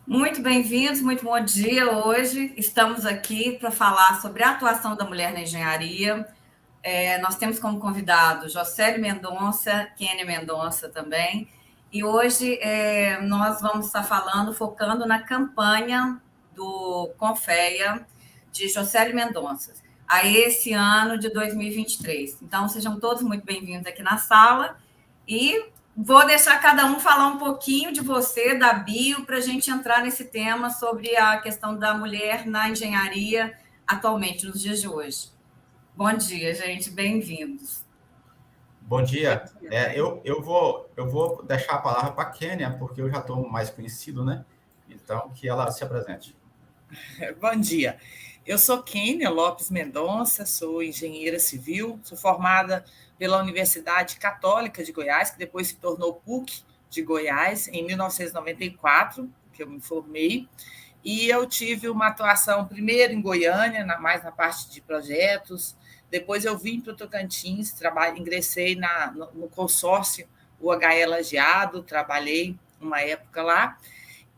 Muito bem-vindos, muito bom dia. Hoje estamos aqui para falar sobre a atuação da mulher na engenharia. Nós temos como convidado Jocélio Mendonça, Kênia Mendonça também. E hoje nós vamos estar falando, focando na campanha do Confeia de Jocélio Mendonça, a esse ano de 2023. Então, sejam todos muito bem-vindos aqui na sala. E vou deixar cada um falar um pouquinho de você, da bio, para a gente entrar nesse tema sobre a questão da mulher na engenharia atualmente, nos dias de hoje. Bom dia, gente, bem-vindos. Bom dia. Eu vou deixar a palavra para a Kênia, porque eu já estou mais conhecido, né? Então, que ela se apresente. Bom dia. Eu sou Kênia Lopes Mendonça, sou engenheira civil, sou formada pela Universidade Católica de Goiás, que depois se tornou PUC de Goiás, em 1994, que eu me formei. E eu tive uma atuação primeiro em Goiânia, mais na parte de projetos. Depois eu vim para o Tocantins, ingressei no consórcio UHE Lajeado, trabalhei uma época lá.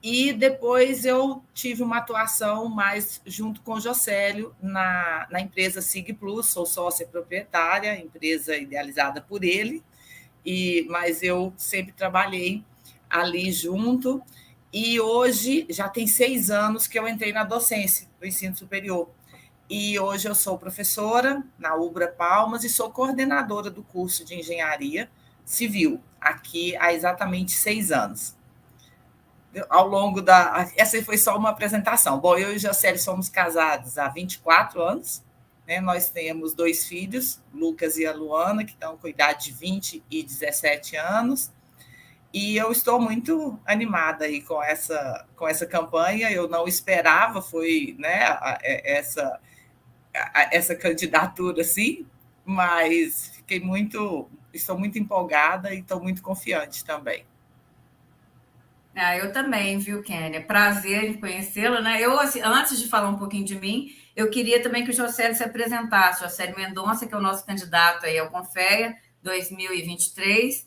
E depois eu tive uma atuação mais junto com o Jocélio na empresa Sig Plus, sou sócia proprietária, empresa idealizada por ele, mas eu sempre trabalhei ali junto. E hoje já tem 6 anos que eu entrei na docência do ensino superior. E hoje eu sou professora na UBRA Palmas e sou coordenadora do curso de engenharia civil, aqui há exatamente 6 anos. Ao longo da... Essa foi só uma apresentação. Bom, eu e o Jocélio somos casados há 24 anos, né? Nós temos 2 filhos, Lucas e a Luana, que estão com idade de 20 e 17 anos, e eu estou muito animada aí com essa campanha. Eu não esperava, foi, né, essa candidatura assim, mas estou muito empolgada e estou muito confiante também. Eu também, viu, Kênia? Prazer em conhecê-la, né? Eu, assim, antes de falar um pouquinho de mim, eu queria também que o Jocélio se apresentasse. Jocélio Mendonça, que é o nosso candidato aí ao Confeia 2023.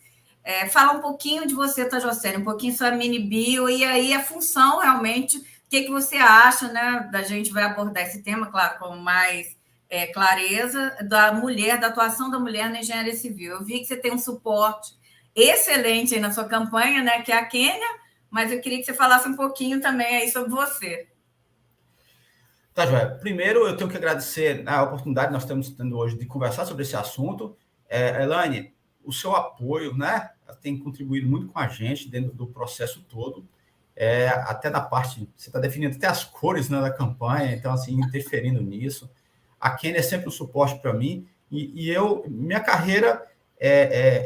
Fala um pouquinho de você, tá, Jocélio? Um pouquinho sua mini bio e aí a função realmente. O que você acha, né? Da gente vai abordar esse tema, claro, com mais clareza, da mulher, da atuação da mulher na engenharia civil. Eu vi que você tem um suporte excelente aí na sua campanha, né? Que é a Kênia, mas eu queria que você falasse um pouquinho também aí sobre você. Tá, Joia. Primeiro, eu tenho que agradecer a oportunidade que nós estamos tendo hoje de conversar sobre esse assunto. Elaine, o seu apoio, né, tem contribuído muito com a gente dentro do processo todo, até na parte, você está definindo até as cores, né, da campanha, então, assim, interferindo nisso. A Kênia é sempre um suporte para mim, minha carreira,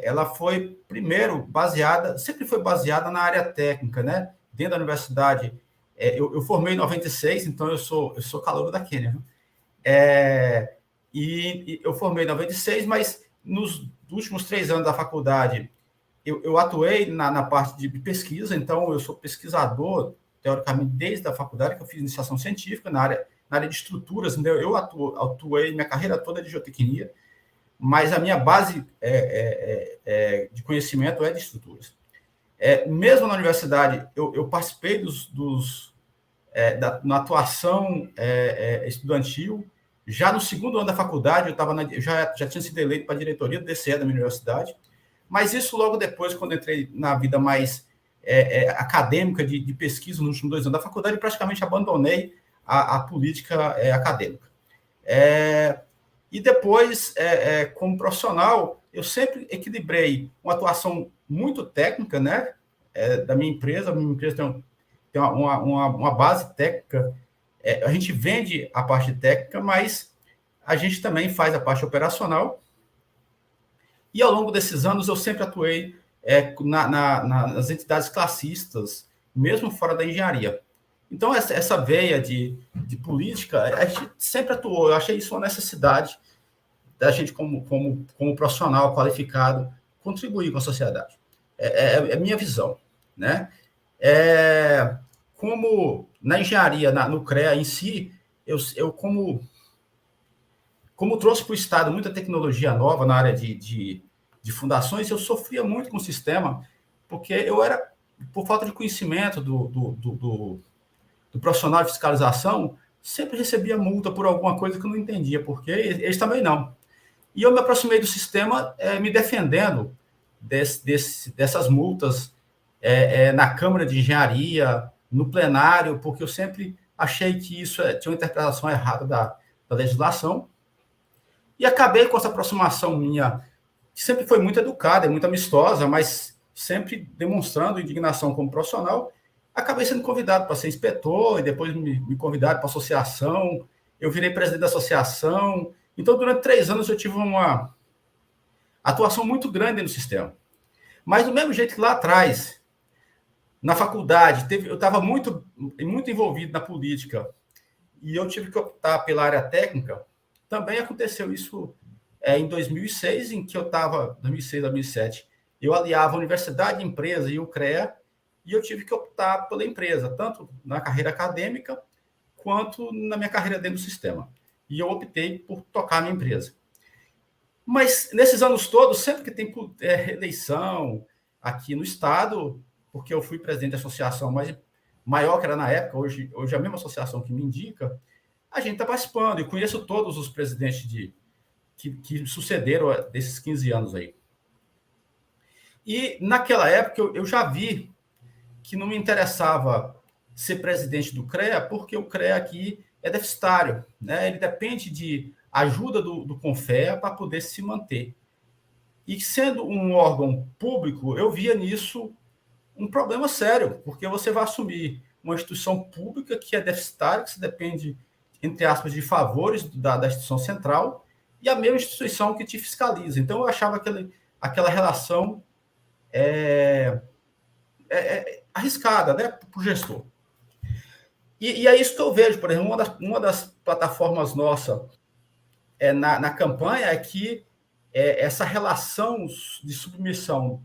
ela foi, primeiro, sempre foi baseada na área técnica, né, dentro da universidade. Eu formei em 96, então eu sou calouro da Kênia. E eu formei em 96, mas nos últimos 3 anos da faculdade, eu atuei na parte de pesquisa, então eu sou pesquisador, teoricamente, desde a faculdade, que eu fiz iniciação científica na área de estruturas, então eu atuei minha carreira toda de geotecnia, mas a minha base de conhecimento é de estruturas. Mesmo na universidade, eu participei na atuação estudantil. Já no segundo ano da faculdade, eu já tinha sido eleito para a diretoria do DCE da minha universidade, mas isso logo depois, quando entrei na vida mais acadêmica de pesquisa nos últimos 2 anos da faculdade, eu praticamente abandonei a política acadêmica. E depois, como profissional, eu sempre equilibrei uma atuação muito técnica, né, da minha empresa. A minha empresa tem uma base técnica. A gente vende a parte técnica, mas a gente também faz a parte operacional. E ao longo desses anos eu sempre atuei nas entidades classistas, mesmo fora da engenharia. Então, essa veia de política, a gente sempre atuou. Eu achei isso uma necessidade da gente, como profissional qualificado, contribuir com a sociedade. É minha visão, né? Como na engenharia, no CREA em si, eu como trouxe para o Estado muita tecnologia nova na área de fundações, eu sofria muito com o sistema, porque eu era por falta de conhecimento do profissional de fiscalização, sempre recebia multa por alguma coisa que eu não entendia, porque eles também não. E eu me aproximei do sistema me defendendo dessas multas na Câmara de Engenharia, no plenário, porque eu sempre achei que isso tinha uma interpretação errada da legislação. E acabei com essa aproximação minha, que sempre foi muito educada, muito amistosa, mas sempre demonstrando indignação como profissional. Acabei sendo convidado para ser inspetor, e depois me convidaram para a associação. Eu virei presidente da associação. Então, durante 3 anos, eu tive uma atuação muito grande no sistema. Mas, do mesmo jeito que lá atrás, na faculdade, eu estava muito envolvido na política, e eu tive que optar pela área técnica. Também aconteceu isso em 2006, em que eu estava, 2006, 2007, eu aliava a universidade, a empresa e o CREA, e eu tive que optar pela empresa, tanto na carreira acadêmica, quanto na minha carreira dentro do sistema. E eu optei por tocar a minha empresa. Mas, nesses anos todos, sempre que tem eleição aqui no Estado, porque eu fui presidente da associação maior que era na época, hoje é a mesma associação que me indica, a gente está participando. E conheço todos os presidentes que sucederam desses 15 anos aí. E, naquela época, eu já vi que não me interessava ser presidente do CREA, porque o CREA aqui é deficitário, né? Ele depende de ajuda do CONFEA para poder se manter. E, sendo um órgão público, eu via nisso um problema sério, porque você vai assumir uma instituição pública que é deficitária, que se depende, entre aspas, de favores da instituição central, e a mesma instituição que te fiscaliza. Então, eu achava aquela relação arriscada, né, para o gestor. E é isso que eu vejo, por exemplo, uma das plataformas nossa na campanha é que essa relação de submissão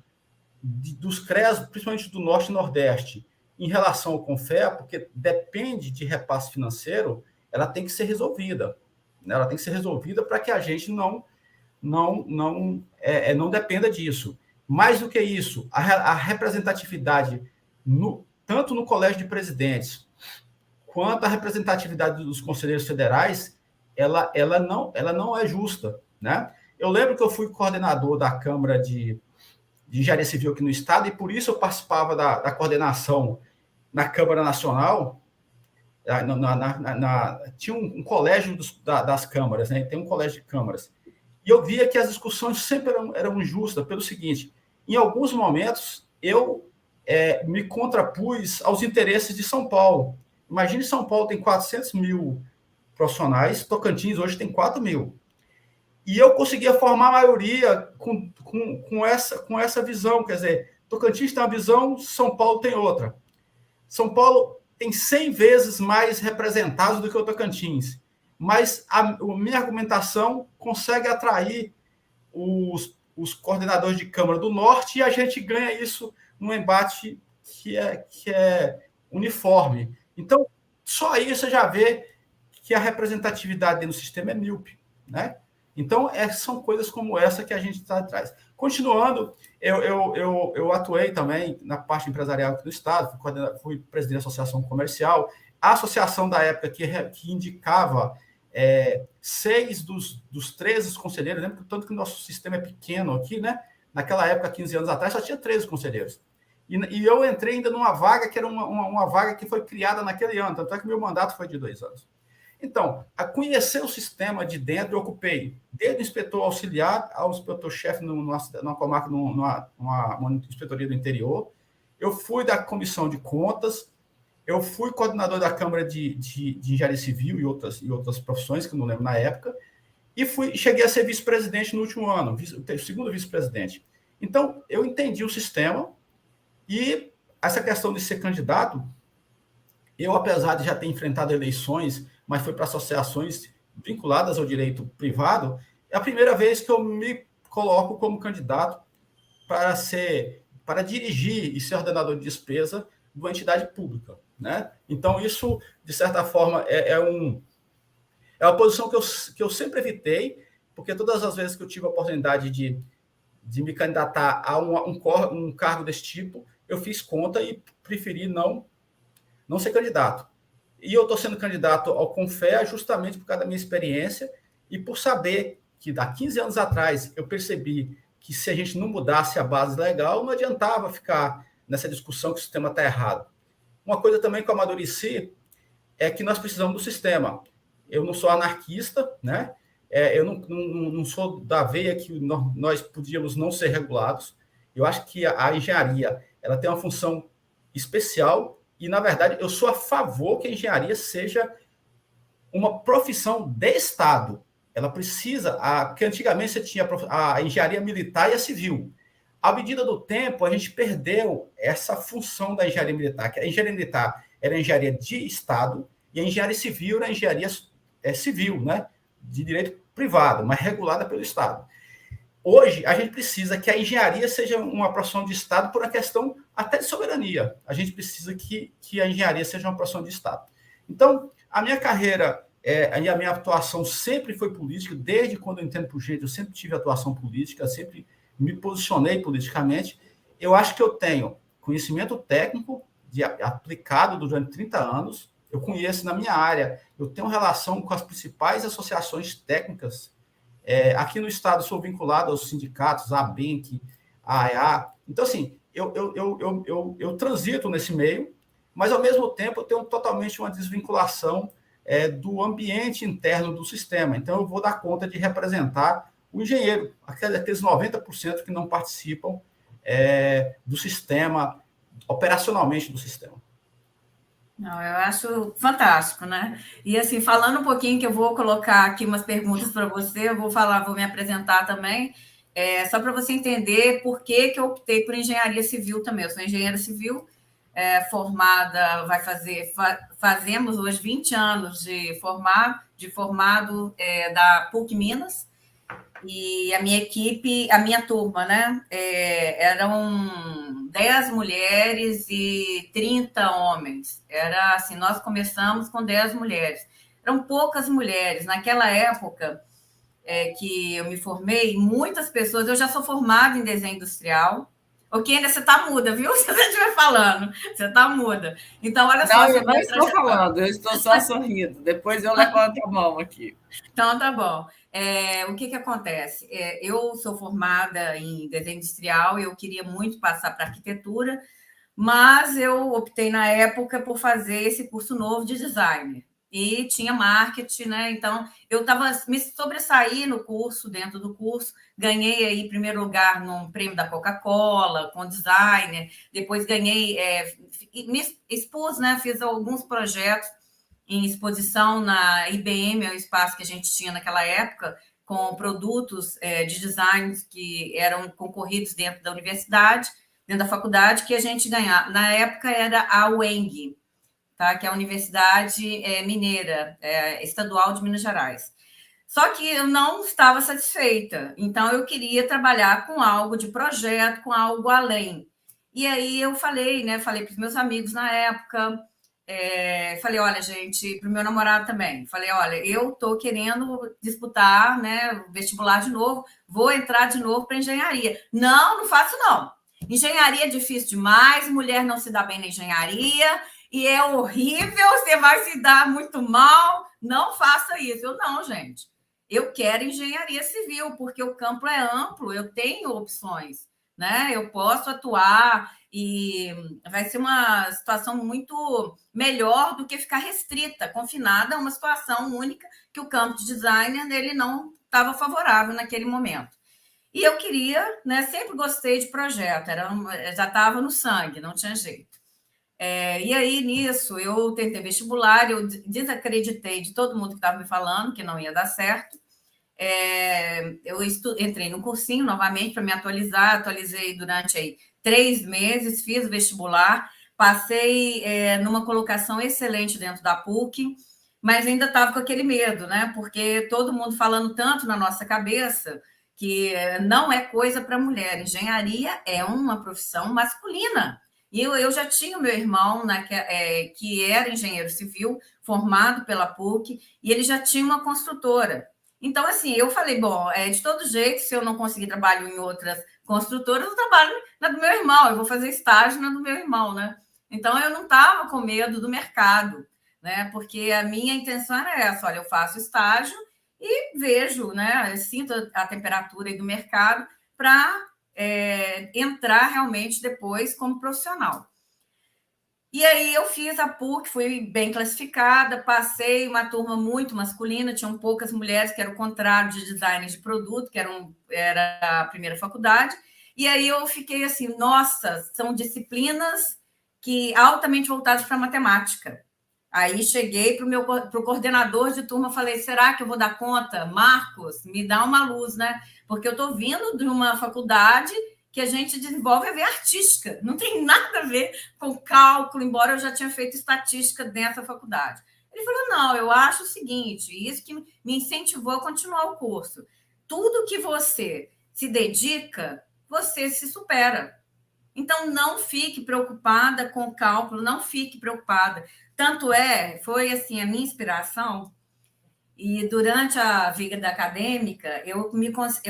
dos CREAs, principalmente do Norte e Nordeste, em relação ao CONFEA, porque depende de repasse financeiro, ela tem que ser resolvida. Né? Ela tem que ser resolvida para que a gente não dependa disso. Mais do que isso, a representatividade, tanto no Colégio de Presidentes, quanto a representatividade dos conselheiros federais, ela não é justa. Né? Eu lembro que eu fui coordenador da Câmara de Engenharia Civil aqui no Estado, e por isso eu participava da coordenação na Câmara Nacional. Tinha um colégio das câmaras, né? Tem um colégio de câmaras. E eu via que as discussões sempre eram justas, pelo seguinte: em alguns momentos, eu me contrapus aos interesses de São Paulo. Imagine, São Paulo tem 400 mil profissionais, Tocantins hoje tem 4 mil. E eu conseguia formar a maioria com essa visão. Quer dizer, Tocantins tem uma visão, São Paulo tem outra. São Paulo tem 100 vezes mais representados do que o Tocantins. Mas a minha argumentação consegue atrair os coordenadores de Câmara do Norte, e a gente ganha isso num embate que é uniforme. Então, só aí você já vê que a representatividade no sistema é míope, né? Então, são coisas como essa que a gente está atrás. Continuando, eu atuei também na parte empresarial aqui do Estado, fui presidente da Associação Comercial, a associação da época que indicava 6 dos 13 conselheiros, né? Tanto que o nosso sistema é pequeno aqui, né? Naquela época, 15 anos atrás, só tinha 13 conselheiros. E eu entrei ainda numa vaga que era uma vaga que foi criada naquele ano, tanto é que meu mandato foi de 2 anos. Então, a conhecer o sistema de dentro, eu ocupei desde o inspetor auxiliar ao inspetor-chefe numa comarca, numa inspetoria do interior. Eu fui da comissão de contas, eu fui coordenador da Câmara de Engenharia Civil e outras profissões, que eu não lembro na época, e cheguei a ser vice-presidente no último ano, o segundo vice-presidente. Então, eu entendi o sistema, e essa questão de ser candidato, eu, apesar de já ter enfrentado eleições, mas foi para associações vinculadas ao direito privado, é a primeira vez que eu me coloco como candidato para dirigir e ser ordenador de despesa de uma entidade pública, né? Então, isso, de certa forma, é uma posição que eu sempre evitei, porque todas as vezes que eu tive a oportunidade de me candidatar a um cargo desse tipo, eu fiz conta e preferi não ser candidato. E eu estou sendo candidato ao Confea justamente por causa da minha experiência e por saber que, há 15 anos atrás, eu percebi que se a gente não mudasse a base legal, não adiantava ficar nessa discussão que o sistema está errado. Uma coisa também que eu amadureci é que nós precisamos do sistema. Eu não sou anarquista, né? Eu não sou da veia que nós podíamos não ser regulados. Eu acho que a engenharia ela tem uma função especial e, na verdade, eu sou a favor que a engenharia seja uma profissão de Estado. Ela precisa, porque antigamente você tinha a engenharia militar e a civil. À medida do tempo, a gente perdeu essa função da engenharia militar, que a engenharia militar era a engenharia de Estado e a engenharia civil era a engenharia civil, né? De direito privado, mas regulada pelo Estado. Hoje, a gente precisa que a engenharia seja uma profissão de Estado por uma questão até de soberania. A gente precisa que a engenharia seja uma profissão de Estado. Então, a minha carreira e a minha atuação sempre foi política, desde quando eu entendo por gente, eu sempre tive atuação política, sempre me posicionei politicamente. Eu acho que eu tenho conhecimento técnico aplicado durante 30 anos, eu conheço na minha área, eu tenho relação com as principais associações técnicas. Aqui no estado sou vinculado aos sindicatos, à ABENC, à AEA. Então, assim, eu transito nesse meio, mas, ao mesmo tempo, eu tenho totalmente uma desvinculação do ambiente interno do sistema. Então, eu vou dar conta de representar o engenheiro, aqueles 90% que não participam do sistema, operacionalmente do sistema. Não, eu acho fantástico, né? E assim, falando um pouquinho, que eu vou colocar aqui umas perguntas para você, eu vou me apresentar também, só para você entender por que eu optei por engenharia civil também. Eu sou engenheira civil, formada, fazemos hoje 20 anos de formado da PUC Minas, e a minha equipe, a minha turma, né? Eram 10 mulheres e 30 homens. Era assim, nós começamos com 10 mulheres. Eram poucas mulheres. Naquela época que eu me formei, muitas pessoas... Eu já sou formada em desenho industrial. Ok, ainda você está muda, viu? Se você estiver falando, você está muda. Então, olha só. Não, eu não estou falando, eu estou só sorrindo. Depois eu levanto a mão aqui. Então, tá bom. O que acontece? Eu sou formada em desenho industrial, eu queria muito passar para arquitetura, mas eu optei na época por fazer esse curso novo de design. E tinha marketing, né? Então, eu me sobressaí no curso, dentro do curso, ganhei aí primeiro lugar num prêmio da Coca-Cola, com designer, depois ganhei, me expus, né? Fiz alguns projetos em exposição na IBM, é o espaço que a gente tinha naquela época, com produtos de design que eram concorridos dentro da universidade, dentro da faculdade, que a gente ganhava. Na época era a UENG, tá? Que é a Universidade Mineira, Estadual de Minas Gerais. Só que eu não estava satisfeita, então eu queria trabalhar com algo de projeto, com algo além. E aí eu falei para os meus amigos na época... falei, olha, gente, para o meu namorado também. Falei, olha, eu estou querendo disputar, né, vestibular de novo, vou entrar de novo para engenharia. Não faço, não. Engenharia é difícil demais, mulher não se dá bem na engenharia, e é horrível, você vai se dar muito mal. Não faça isso. Eu, não, gente. Eu quero engenharia civil, porque o campo é amplo, eu tenho opções, né? Eu posso atuar e vai ser uma situação muito melhor do que ficar restrita, confinada a uma situação única que o campo de design ele não estava favorável naquele momento. E eu queria, né? Sempre gostei de projeto, já estava no sangue, não tinha jeito. E aí, nisso, eu tentei vestibular, eu desacreditei de todo mundo que estava me falando que não ia dar certo. Eu entrei no cursinho novamente para me atualizar, atualizei durante aí 3 meses, fiz vestibular, passei numa colocação excelente dentro da PUC, mas ainda estava com aquele medo, né? Porque todo mundo falando tanto na nossa cabeça que não é coisa para mulher. Engenharia é uma profissão masculina. E eu já tinha o meu irmão, né, que era engenheiro civil, formado pela PUC, e ele já tinha uma construtora. Então, assim, eu falei, bom, de todo jeito, se eu não conseguir trabalho em outras construtoras, eu trabalho na do meu irmão, eu vou fazer estágio na do meu irmão, né? Então, eu não estava com medo do mercado, né? Porque a minha intenção era essa, olha, eu faço estágio e vejo, né? Eu sinto a temperatura aí do mercado para entrar realmente depois como profissional. E aí eu fiz a PUC, fui bem classificada, passei uma turma muito masculina, tinham poucas mulheres, que era o contrário de design de produto, que era a primeira faculdade. E aí eu fiquei assim, nossa, são disciplinas que altamente voltadas para matemática. Aí cheguei para o coordenador de turma, falei, será que eu vou dar conta? Marcos, me dá uma luz, né? Porque eu estou vindo de uma faculdade que a gente desenvolve a ver artística, não tem nada a ver com cálculo, embora eu já tinha feito estatística dentro da faculdade. Ele falou, não, eu acho o seguinte, isso que me incentivou a continuar o curso. Tudo que você se dedica, você se supera. Então, não fique preocupada com o cálculo, não fique preocupada. Tanto foi assim a minha inspiração, e durante a vida acadêmica, eu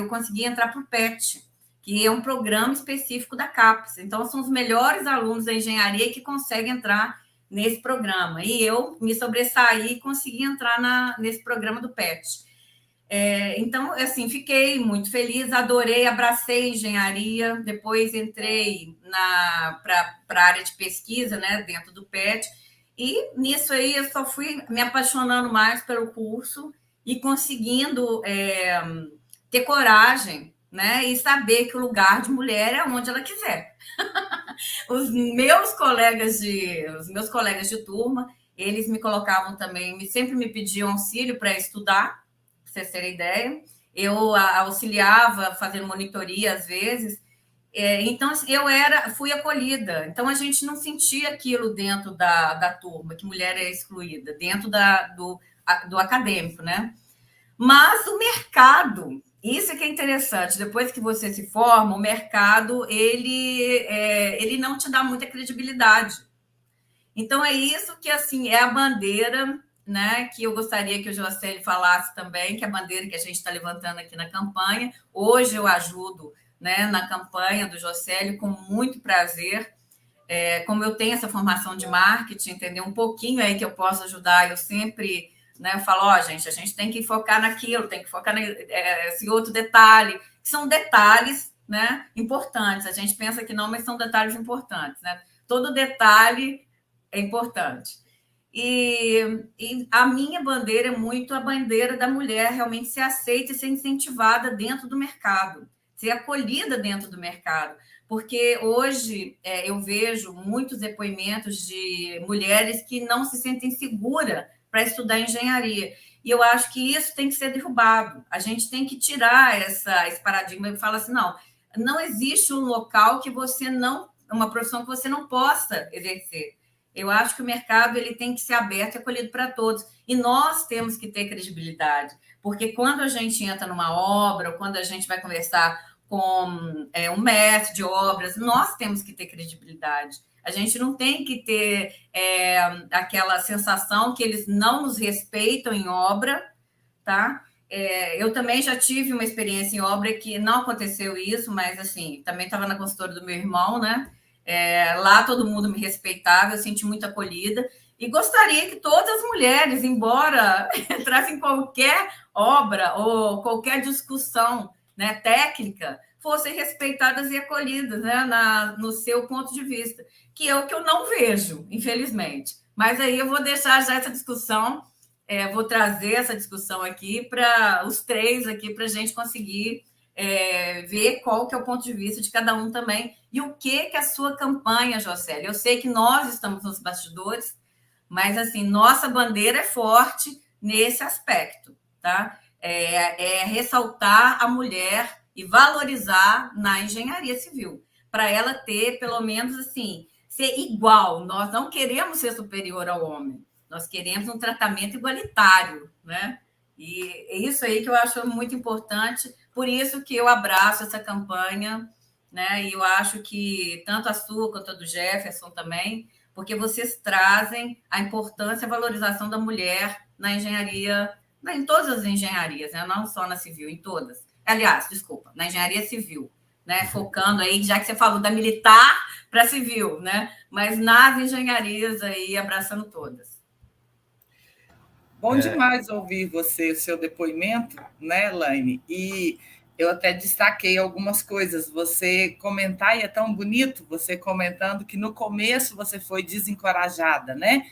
consegui entrar para o PET, que é um programa específico da CAPES. Então, são os melhores alunos da engenharia que conseguem entrar nesse programa. E eu me sobressaí e consegui entrar nesse programa do PET. Então, assim, fiquei muito feliz, adorei, abracei a engenharia, depois entrei para a área de pesquisa, né, dentro do PET, e nisso aí eu só fui me apaixonando mais pelo curso e conseguindo ter coragem, né, e saber que o lugar de mulher é onde ela quiser. Os meus colegas de turma, eles me colocavam também, sempre me pediam auxílio para estudar, para vocês terem ideia. Eu auxiliava fazendo monitoria às vezes. Então, eu fui acolhida. Então, a gente não sentia aquilo dentro da turma, que mulher é excluída, dentro do acadêmico, né? Mas o mercado, isso é que é interessante. Depois que você se forma, o mercado ele não te dá muita credibilidade. Então é isso que assim é a bandeira, né? Que eu gostaria que o Jocelyn falasse também, que é a bandeira que a gente está levantando aqui na campanha. Hoje eu ajudo, né, na campanha do Jocelyn com muito prazer. Como eu tenho essa formação de marketing, entender um pouquinho aí que eu posso ajudar, eu sempre, né, falo, gente, a gente tem que focar naquilo, tem que focar nesse outro detalhe, que são detalhes, né, importantes. A gente pensa que não, mas são detalhes importantes, né? Todo detalhe é importante. E a minha bandeira é muito a bandeira da mulher realmente ser aceita e ser incentivada dentro do mercado, ser acolhida dentro do mercado. Porque hoje eu vejo muitos depoimentos de mulheres que não se sentem seguras para estudar engenharia. E eu acho que isso tem que ser derrubado. A gente tem que tirar esse paradigma e falar assim, não existe um local que você não, uma profissão que você não possa exercer. Eu acho que o mercado ele tem que ser aberto e acolhido para todos. E nós temos que ter credibilidade. Porque quando a gente entra numa obra, ou quando a gente vai conversar com um mestre de obras, nós temos que ter credibilidade. A gente não tem que ter aquela sensação que eles não nos respeitam em obra, tá? Eu também já tive uma experiência em obra que não aconteceu isso, mas assim, também estava na consultora do meu irmão, né? Lá todo mundo me respeitava, eu senti muito acolhida e gostaria que todas as mulheres, embora entrassem em qualquer obra ou qualquer discussão, né, técnica, fossem respeitadas e acolhidas, né, no seu ponto de vista, que é o que eu não vejo, infelizmente. Mas aí eu vou deixar já essa discussão, vou trazer essa discussão aqui para os três aqui, para a gente conseguir ver qual que é o ponto de vista de cada um também e o que a sua campanha, Jocelyn. Eu sei que nós estamos nos bastidores, mas assim, nossa bandeira é forte nesse aspecto, tá? Ressaltar a mulher e valorizar na engenharia civil, para ela ter, pelo menos assim, ser igual. Nós não queremos ser superior ao homem, nós queremos um tratamento igualitário, né? E é isso aí que eu acho muito importante, por isso que eu abraço essa campanha, né? E eu acho que tanto a sua quanto a do Jefferson também, porque vocês trazem a importância e a valorização da mulher na engenharia em todas as engenharias, né? Não só na civil, em todas. Aliás, desculpa, na engenharia civil, né? Focando aí, já que você falou da militar para civil, né? Mas nas engenharias aí, abraçando todas. Bom demais ouvir você, o seu depoimento, né, Elaine? E eu até destaquei algumas coisas. Você comentar, e é tão bonito você comentando que no começo você foi desencorajada, né?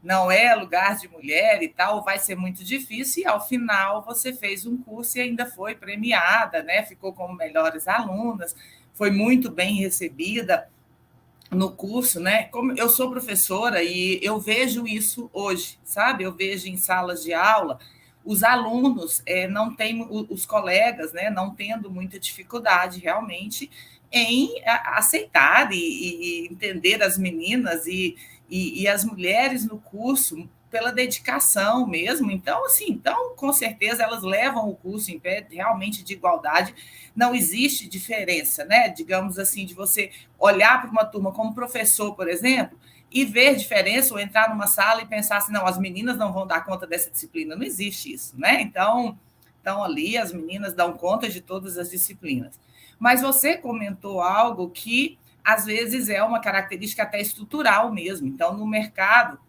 Não é lugar de mulher e tal, vai ser muito difícil, e ao final você fez um curso e ainda foi premiada, né? Ficou como melhores alunas, foi muito bem recebida no curso, né? Como eu sou professora e eu vejo isso hoje, sabe? Eu vejo em salas de aula os alunos não têm, os colegas, né? Não tendo muita dificuldade realmente em aceitar e entender as meninas e as mulheres no curso pela dedicação mesmo. Então, assim, então, com certeza elas levam o curso em pé realmente de igualdade. Não existe diferença, né? Digamos assim, de você olhar para uma turma como professor, por exemplo, e ver diferença, ou entrar numa sala e pensar assim, não, as meninas não vão dar conta dessa disciplina. Não existe isso, né? Então ali as meninas dão conta de todas as disciplinas. Mas você comentou algo que, às vezes, é uma característica até estrutural mesmo. Então, no mercado,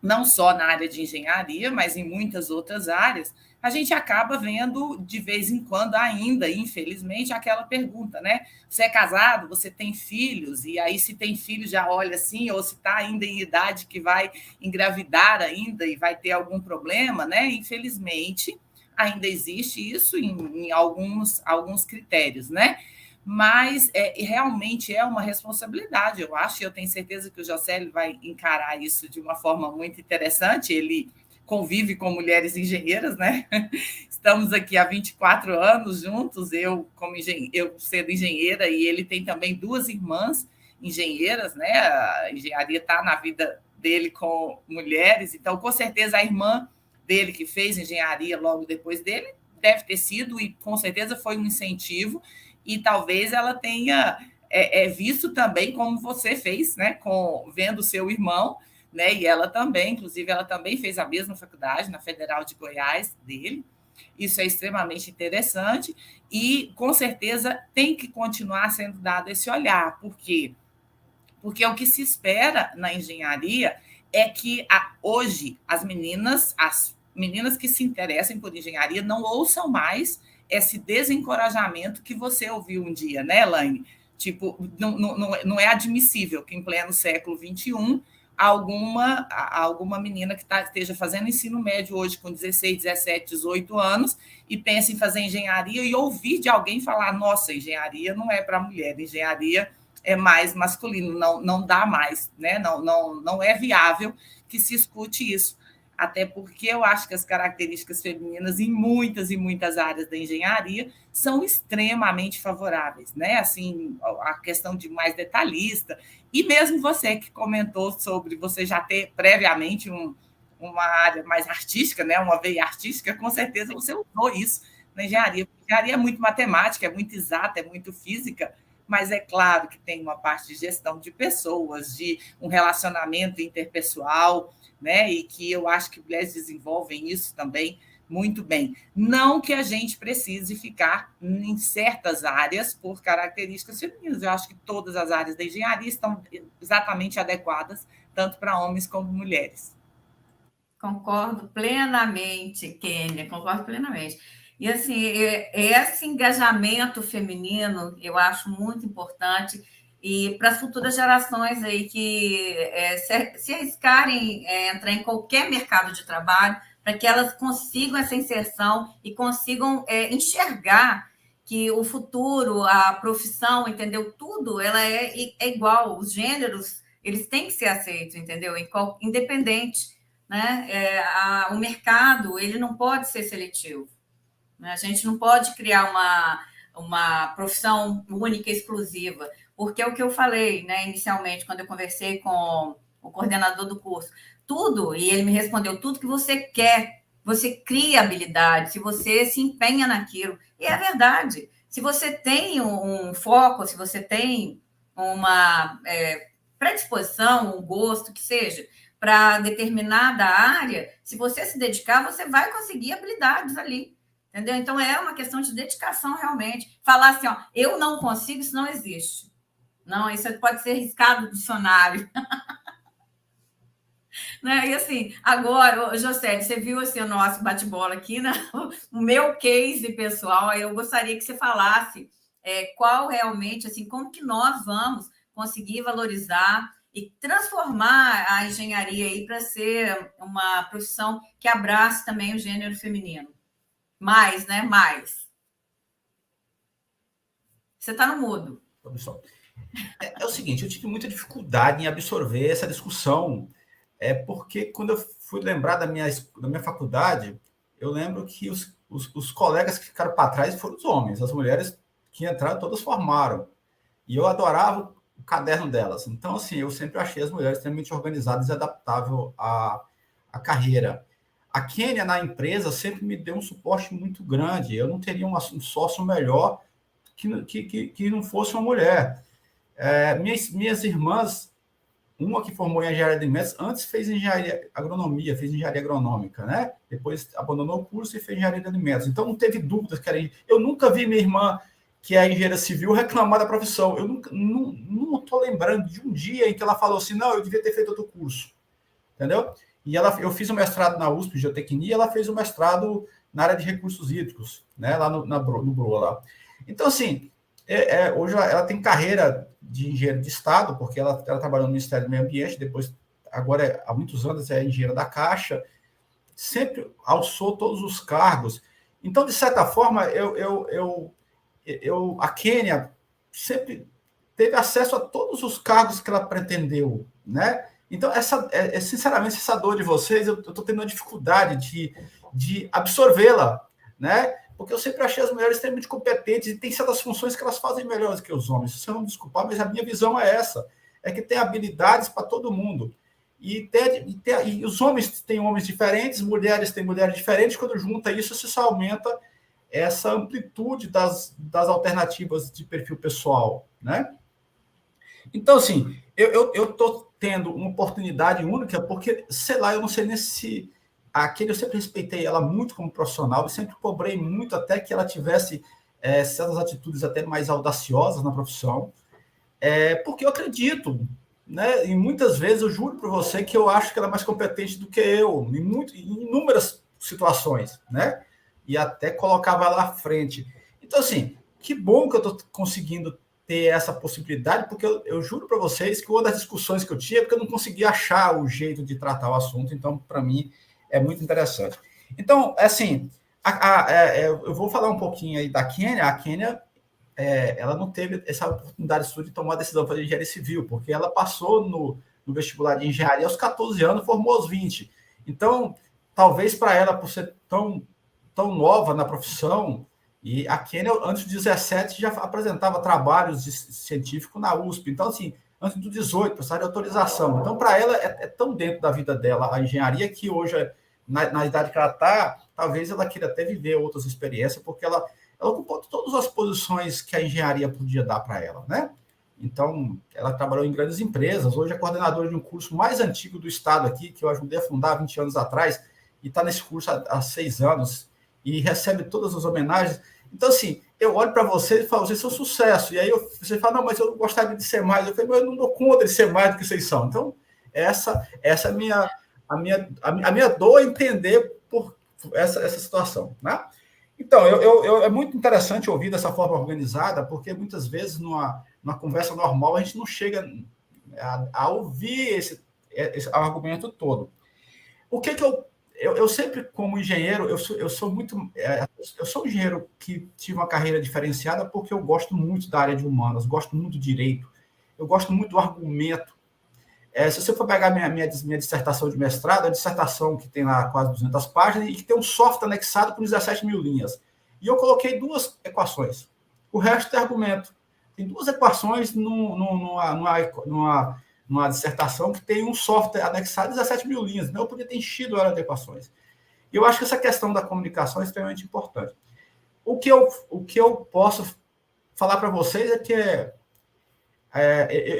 não só na área de engenharia, mas em muitas outras áreas, a gente acaba vendo de vez em quando ainda, infelizmente, aquela pergunta, né? Você é casado, você tem filhos, e aí se tem filho já olha assim, ou se está ainda em idade que vai engravidar ainda e vai ter algum problema, né? Infelizmente, ainda existe isso em alguns critérios, né? Mas realmente é uma responsabilidade, eu acho, e eu tenho certeza que o Josélio vai encarar isso de uma forma muito interessante. Ele convive com mulheres engenheiras, né? Estamos aqui há 24 anos juntos, eu sendo engenheira, e ele tem também 2 irmãs engenheiras, né? A engenharia está na vida dele com mulheres, então, com certeza, a irmã dele, que fez engenharia logo depois dele, deve ter sido, e com certeza foi um incentivo, e talvez ela tenha visto também como você fez, né, vendo o seu irmão, né, e ela também, inclusive, ela também fez a mesma faculdade, na Federal de Goiás, dele. Isso é extremamente interessante e, com certeza, tem que continuar sendo dado esse olhar. Por quê? Porque o que se espera na engenharia é que hoje as meninas que se interessem por engenharia não ouçam mais esse desencorajamento que você ouviu um dia, né, Elaine? Tipo, não é admissível que em pleno século XXI alguma menina que esteja fazendo ensino médio hoje com 16, 17, 18 anos e pense em fazer engenharia e ouvir de alguém falar, nossa, engenharia não é para mulher, engenharia é mais masculino, não dá mais, né? Não é viável que se escute isso. Até porque eu acho que as características femininas em muitas e muitas áreas da engenharia são extremamente favoráveis, né? Assim, a questão de mais detalhista, e mesmo você que comentou sobre você já ter previamente uma área mais artística, né? Uma veia artística, com certeza você usou isso na engenharia. A engenharia é muito matemática, é muito exata, é muito física, mas é claro que tem uma parte de gestão de pessoas, de um relacionamento interpessoal, né? E que eu acho que mulheres desenvolvem isso também muito bem. Não que a gente precise ficar em certas áreas por características femininas. Eu acho que todas as áreas da engenharia estão exatamente adequadas, tanto para homens como mulheres. Concordo plenamente, Kênia, concordo plenamente. E assim, esse engajamento feminino eu acho muito importante e para as futuras gerações aí que se arriscarem entrar em qualquer mercado de trabalho, para que elas consigam essa inserção e consigam enxergar que o futuro, a profissão, entendeu? Tudo ela é igual, os gêneros eles têm que ser aceitos, entendeu? Independente, né? O mercado ele não pode ser seletivo, né? A gente não pode criar uma profissão única, exclusiva, porque é o que eu falei, né, inicialmente, quando eu conversei com o coordenador do curso, tudo, e ele me respondeu, tudo que você quer, você cria habilidade, se você se empenha naquilo, e é verdade, se você tem um foco, se você tem uma predisposição, um gosto, que seja, para determinada área, se você se dedicar, você vai conseguir habilidades ali. Entendeu? Então, é uma questão de dedicação, realmente. Falar assim, ó, eu não consigo, isso não existe. Não, isso pode ser riscado do dicionário. Né? E assim, agora, José, você viu assim, o nosso bate-bola aqui, né? O meu case pessoal, eu gostaria que você falasse qual realmente, assim, como que nós vamos conseguir valorizar e transformar a engenharia aí para ser uma profissão que abrace também o gênero feminino. Mais, né? Mais. Você está no mudo. É o seguinte, eu tive muita dificuldade em absorver essa discussão, porque quando eu fui lembrar da minha faculdade, eu lembro que os colegas que ficaram para trás foram os homens, as mulheres que entraram todas formaram, e eu adorava o caderno delas. Então, assim, eu sempre achei as mulheres extremamente organizadas e adaptáveis à carreira. A Kênia, na empresa, sempre me deu um suporte muito grande. Eu não teria um sócio melhor que não fosse uma mulher. Minhas irmãs, uma que formou em engenharia de alimentos, antes fez engenharia agronomia, fez engenharia agronômica, né? Depois abandonou o curso e fez engenharia de alimentos. Então, não teve dúvidas que era. Eu nunca vi minha irmã, que é engenheira civil, reclamar da profissão. Eu não estou lembrando de um dia em que ela falou assim, não, eu devia ter feito outro curso. Entendeu? E eu fiz um mestrado na USP, Geotecnia, ela fez um mestrado na área de recursos hídricos, né? Lá no BROA. Lá. Então, assim, hoje ela tem carreira de engenheiro de Estado, porque ela trabalhou no Ministério do Meio Ambiente, depois, agora, há muitos anos, é engenheira da Caixa, sempre alçou todos os cargos. Então, de certa forma, a Kênia sempre teve acesso a todos os cargos que ela pretendeu, né? Então, sinceramente, essa dor de vocês, eu estou tendo uma dificuldade de absorvê-la, né? Porque eu sempre achei as mulheres extremamente competentes e tem certas funções que elas fazem melhores que os homens. Se você não me desculpar, mas a minha visão é essa. É que tem habilidades para todo mundo. E os homens têm homens diferentes, mulheres têm mulheres diferentes. Quando junta isso, se aumenta essa amplitude das alternativas de perfil pessoal, né? Então, assim, eu estou tendo uma oportunidade única porque, sei lá, eu não sei nem se... Aquele eu sempre respeitei ela muito como profissional e sempre cobrei muito até que ela tivesse certas atitudes até mais audaciosas na profissão, porque eu acredito, né? E muitas vezes eu juro para você que eu acho que ela é mais competente do que eu, em inúmeras situações, né? E até colocava ela à frente. Então, assim, que bom que eu estou conseguindo ter essa possibilidade, porque eu juro para vocês que uma das discussões que eu tinha é porque eu não conseguia achar o jeito de tratar o assunto, então, para mim, é muito interessante. Então, assim, eu vou falar um pouquinho aí da Kênia. A Kênia, ela não teve essa oportunidade de tomar a decisão de fazer engenharia civil, porque ela passou no vestibular de engenharia aos 14 anos, formou aos 20. Então, talvez para ela, por ser tão nova na profissão, e a Kênia, antes de 17, já apresentava trabalhos científicos na USP. Então, assim, antes do 18, precisava de autorização. Então, para ela, é tão dentro da vida dela a engenharia que hoje, na idade que ela está, talvez ela queira até viver outras experiências, porque ela ocupou todas as posições que a engenharia podia dar para ela, né? Então, ela trabalhou em grandes empresas, hoje é coordenadora de um curso mais antigo do estado aqui, que eu ajudei a fundar 20 anos atrás, e está nesse curso há 6 anos, e recebe todas as homenagens. Então, assim, eu olho para vocês e falo, vocês são sucesso. E aí você fala, não, mas eu gostaria de ser mais. Eu falei, mas eu não dou conta de ser mais do que vocês são. Então, essa é a minha dor é entender por essa situação, né? Então, é muito interessante ouvir dessa forma organizada, porque muitas vezes, numa conversa normal, a gente não chega a ouvir esse argumento todo. O que eu sempre, como engenheiro, eu sou um engenheiro que tive uma carreira diferenciada porque eu gosto muito da área de humanas, gosto muito do direito, eu gosto muito do argumento. Se você for pegar minha dissertação de mestrado, é a dissertação que tem lá quase 200 páginas e que tem um software anexado com 17 mil linhas. E eu coloquei 2 equações. O resto é argumento. Tem 2 equações numa dissertação que tem um software anexado 17 mil linhas. Então, eu podia ter enchido ela de equações. E eu acho que essa questão da comunicação é extremamente importante. O que eu posso falar para vocês é que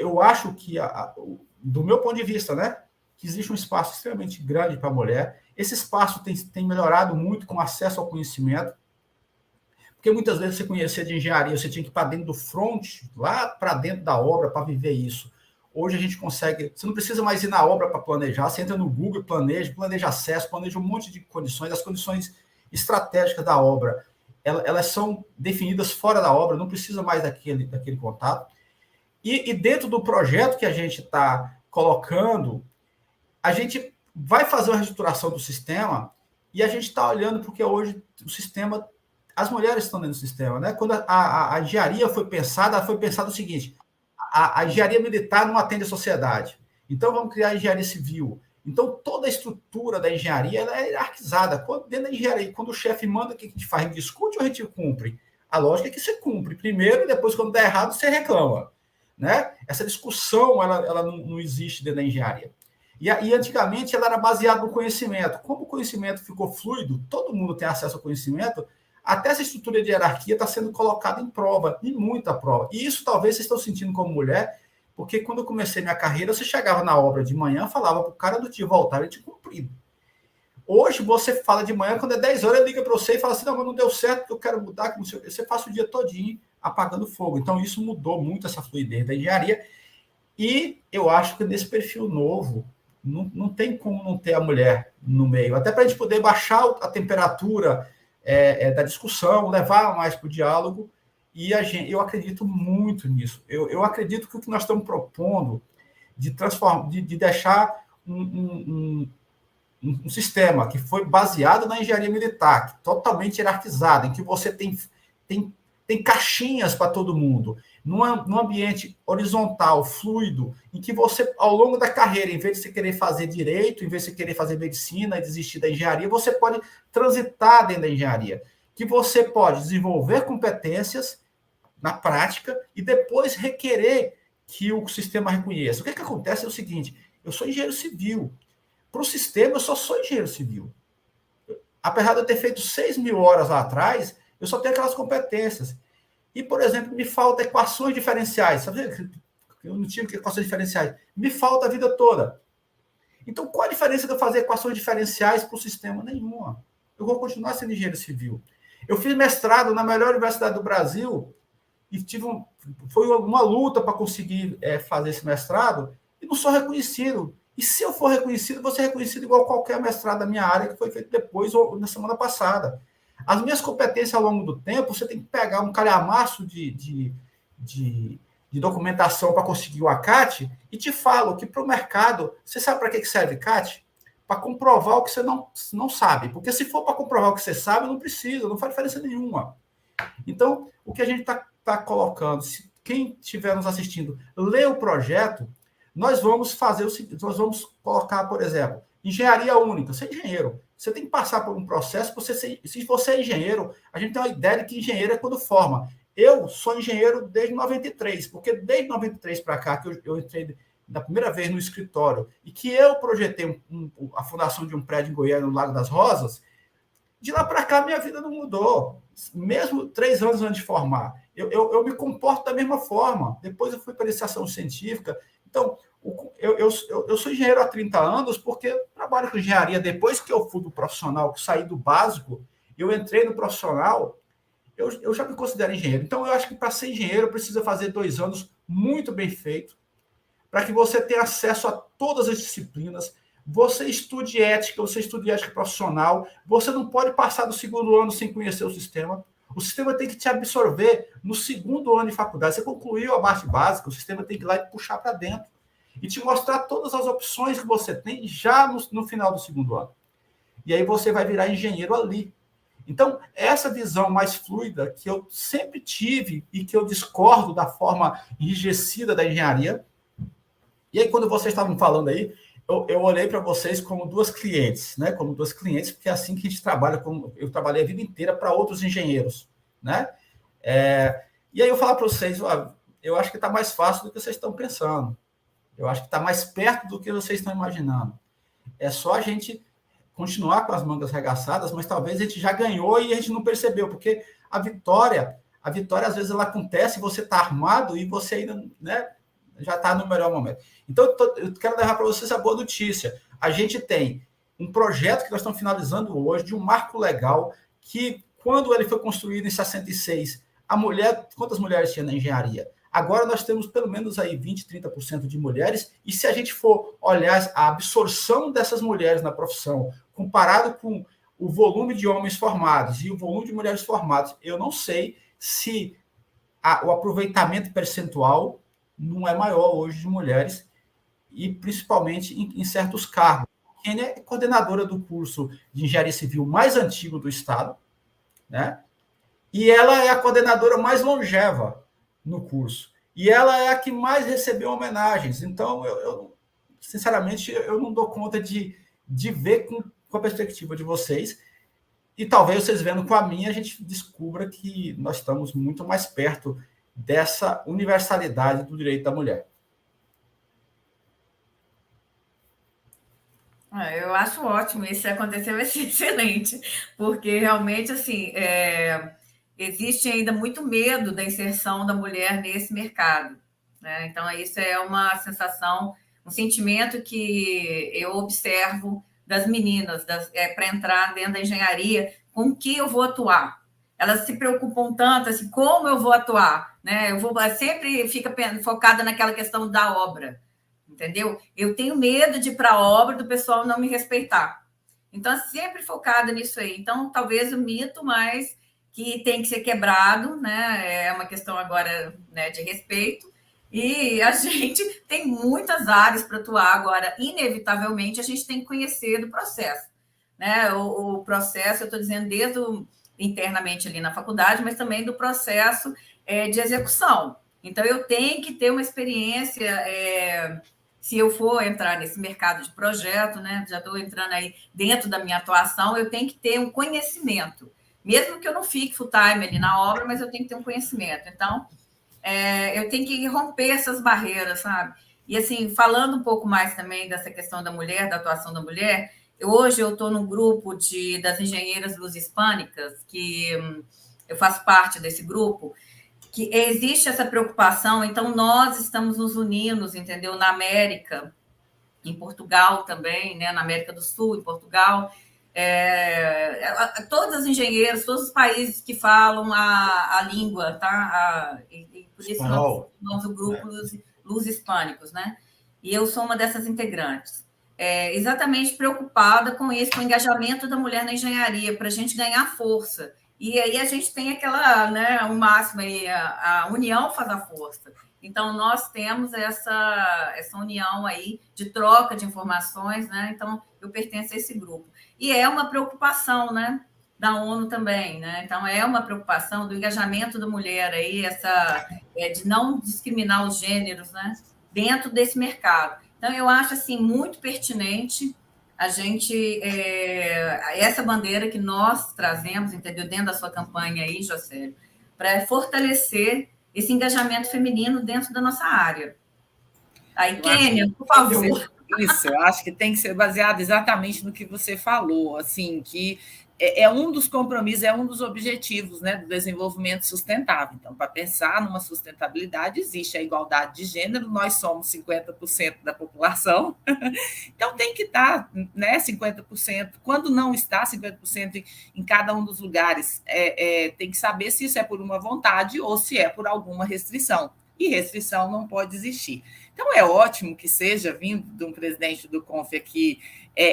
eu acho que, do meu ponto de vista, né, que existe um espaço extremamente grande para a mulher. Esse espaço tem melhorado muito com acesso ao conhecimento, porque muitas vezes você conhecia de engenharia, você tinha que ir para dentro do front, lá para dentro da obra, para viver isso. Hoje a gente consegue, você não precisa mais ir na obra para planejar, você entra no Google, planeja acesso, planeja um monte de condições, as condições estratégicas da obra, elas são definidas fora da obra, não precisa mais daquele contato. E dentro do projeto que a gente está colocando, a gente vai fazer uma reestruturação do sistema e a gente está olhando porque hoje o sistema, as mulheres estão dentro do sistema, né? Quando a engenharia foi pensada, ela foi pensada o seguinte: a engenharia militar não atende a sociedade, então vamos criar a engenharia civil. Então toda a estrutura da engenharia ela é hierarquizada. Dentro da engenharia, quando o chefe manda, o que a gente faz? A gente discute ou a gente cumpre? A lógica é que você cumpre primeiro e depois, quando dá errado, você reclama, né? Essa discussão ela não existe dentro da engenharia. E antigamente ela era baseada no conhecimento. Como o conhecimento ficou fluido, todo mundo tem acesso ao conhecimento, até essa estrutura de hierarquia está sendo colocada em prova, em muita prova. E isso talvez vocês estão sentindo como mulher, porque quando eu comecei minha carreira, você chegava na obra de manhã, falava para o cara do dia voltar, ele tinha cumprido. Hoje você fala de manhã, quando é 10 horas, ele liga para você e fala assim: não, mas não deu certo, eu quero mudar, que não sei o quê. Você passa o dia todinho apagando fogo. Então isso mudou muito essa fluidez da engenharia. E eu acho que nesse perfil novo, não tem como não ter a mulher no meio. Até para a gente poder baixar a temperatura da discussão, levar mais para o diálogo. E eu acredito muito nisso. Eu acredito que o que nós estamos propondo de deixar um sistema que foi baseado na engenharia militar, totalmente hierarquizado, em que você tem caixinhas para todo mundo, num ambiente horizontal, fluido, em que você, ao longo da carreira, em vez de você querer fazer direito, em vez de você querer fazer medicina e desistir da engenharia, você pode transitar dentro da engenharia, que você pode desenvolver competências na prática e depois requerer que o sistema reconheça. O que acontece é o seguinte: eu sou engenheiro civil. Para o sistema, eu só sou engenheiro civil. Apesar de eu ter feito 6.000 horas lá atrás, eu só tenho aquelas competências. E, por exemplo, me falta equações diferenciais. Sabe? Eu não tinha equações diferenciais. Me falta a vida toda. Então, qual a diferença de eu fazer equações diferenciais para o sistema? Nenhuma. Eu vou continuar sendo engenheiro civil. Eu fiz mestrado na melhor universidade do Brasil e foi uma luta para conseguir fazer esse mestrado e não sou reconhecido. E se eu for reconhecido, vou ser reconhecido igual qualquer mestrado da minha área que foi feito depois ou na semana passada. As minhas competências ao longo do tempo, você tem que pegar um calhamaço de documentação para conseguir o ACAT e te falo que para o mercado, você sabe para que serve CAT? Para comprovar o que você não sabe. Porque se for para comprovar o que você sabe, não precisa, não faz diferença nenhuma. Então, o que a gente está colocando, se quem estiver nos assistindo, lê o projeto, nós vamos fazer o seguinte, nós vamos colocar, por exemplo, engenharia única. Você é engenheiro, você tem que passar por um processo, se você é engenheiro, a gente tem uma ideia de que engenheiro é quando forma. Eu sou engenheiro desde 93, porque desde 93 para cá, que eu entrei da primeira vez no escritório, e que eu projetei a fundação de um prédio em Goiânia, no Lago das Rosas, de lá para cá minha vida não mudou. Mesmo 3 anos antes de formar, eu me comporto da mesma forma. Depois eu fui para a iniciação científica. Então, eu sou engenheiro há 30 anos porque trabalho com engenharia. Depois que eu fui do profissional, que saí do básico, eu entrei no profissional, eu já me considero engenheiro. Então, eu acho que para ser engenheiro, precisa fazer 2 anos muito bem feito, para que você tenha acesso a todas as disciplinas, você estude ética profissional, você não pode passar do 2º ano sem conhecer o sistema tem que te absorver no 2º ano de faculdade. Você concluiu a parte básica, o sistema tem que ir lá e puxar para dentro e te mostrar todas as opções que você tem já no final do 2º ano. E aí você vai virar engenheiro ali. Então, essa visão mais fluida que eu sempre tive e que eu discordo da forma enrijecida da engenharia. E aí, quando vocês estavam falando aí, eu olhei para vocês como 2 clientes, né? Como 2 clientes, porque é assim que a gente trabalha. Eu trabalhei a vida inteira para outros engenheiros, né? E aí eu falo para vocês, eu acho que está mais fácil do que vocês estão pensando. Eu acho que está mais perto do que vocês estão imaginando. É só a gente continuar com as mangas arregaçadas, mas talvez a gente já ganhou e a gente não percebeu, porque a vitória às vezes ela acontece, você está armado e você ainda, né? já está no melhor momento. Então, eu quero levar para vocês a boa notícia. A gente tem um projeto que nós estamos finalizando hoje, de um marco legal, que, quando ele foi construído em 66, quantas mulheres tinha na engenharia? Agora nós temos pelo menos aí 20%, 30% de mulheres, e se a gente for olhar a absorção dessas mulheres na profissão, comparado com o volume de homens formados e o volume de mulheres formadas, eu não sei se o aproveitamento percentual não é maior hoje de mulheres, e principalmente em certos cargos. Quem é coordenadora do curso de engenharia civil mais antigo do Estado, né? E ela é a coordenadora mais longeva no curso. E ela é a que mais recebeu homenagens. Então, sinceramente, eu não dou conta de ver com a perspectiva de vocês. E talvez vocês vendo com a minha, a gente descubra que nós estamos muito mais perto dessa universalidade do direito da mulher. Eu acho ótimo, e se acontecer vai ser excelente, porque realmente, assim, existe ainda muito medo da inserção da mulher nesse mercado, né? Então, isso é uma sensação, um sentimento que eu observo das meninas, para entrar dentro da engenharia, com que eu vou atuar. Elas se preocupam tanto, assim, como eu vou atuar, né? Sempre fica focada naquela questão da obra, entendeu? Eu tenho medo de ir para a obra do pessoal não me respeitar. Então, sempre focada nisso aí. Então, talvez o mito mais que tem que ser quebrado, né? É uma questão agora, né, de respeito. E a gente tem muitas áreas para atuar agora. Inevitavelmente, a gente tem que conhecer do processo, né? O processo, eu estou dizendo desde internamente ali na faculdade, mas também do processo de execução. Então, eu tenho que ter uma experiência. Se eu for entrar nesse mercado de projeto, né, já estou entrando aí dentro da minha atuação, eu tenho que ter um conhecimento, mesmo que eu não fique full time ali na obra, mas eu tenho que ter um conhecimento. Então, eu tenho que romper essas barreiras, sabe? E, assim, falando um pouco mais também dessa questão da mulher, da atuação da mulher, hoje eu estou no grupo das engenheiras luso-hispânicas, que eu faço parte desse grupo, que existe essa preocupação, então nós estamos nos unindo, entendeu? Na América, em Portugal também, né? Na América do Sul, em Portugal, todas as engenheiras, todos os países que falam a língua, tá? Por isso nós somos o grupo luso-hispânicos, né? E eu sou uma dessas integrantes. Exatamente preocupada com isso, com o engajamento da mulher na engenharia, para a gente ganhar força. E aí a gente tem aquela, né, o máximo aí, a união faz a força. Então, nós temos essa união aí de troca de informações, né? Então, eu pertenço a esse grupo. E é uma preocupação, né, da ONU também, né? Então, é uma preocupação do engajamento da mulher aí, de não discriminar os gêneros, né, dentro desse mercado. Então, eu acho, assim, muito pertinente a gente, essa bandeira que nós trazemos, entendeu, dentro da sua campanha aí, Jocélio, para fortalecer esse engajamento feminino dentro da nossa área. Aí, Kênia, por favor. Isso, eu acho que tem que ser baseado exatamente no que você falou, assim, que é um dos compromissos, é um dos objetivos, né, do desenvolvimento sustentável. Então, para pensar numa sustentabilidade, existe a igualdade de gênero, nós somos 50% da população, então tem que estar, né, 50%, quando não está 50% em cada um dos lugares, tem que saber se isso é por uma vontade ou se é por alguma restrição, e restrição não pode existir. Então, é ótimo que seja vindo de um presidente do CONF que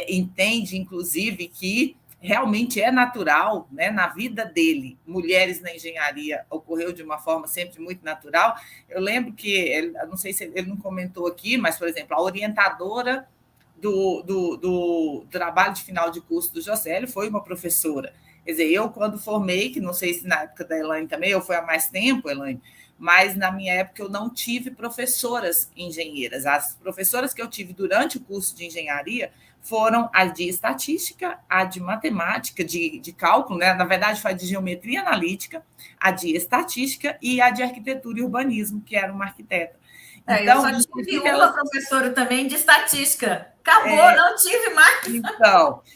entende, inclusive, que realmente é natural, né, na vida dele, mulheres na engenharia ocorreu de uma forma sempre muito natural. Eu lembro que, não sei se ele não comentou aqui, mas, por exemplo, a orientadora do trabalho de final de curso do Jocélio foi uma professora. Quer dizer, eu, quando formei, que não sei se na época da Elaine também, ou foi há mais tempo, Elaine, mas na minha época eu não tive professoras engenheiras. As professoras que eu tive durante o curso de engenharia foram a de estatística, a de matemática, de cálculo, né? Na verdade foi a de geometria analítica, a de estatística e a de arquitetura e urbanismo, que era uma arquiteta. Então, eu só tive uma professora também de estatística. Acabou, não tive mais.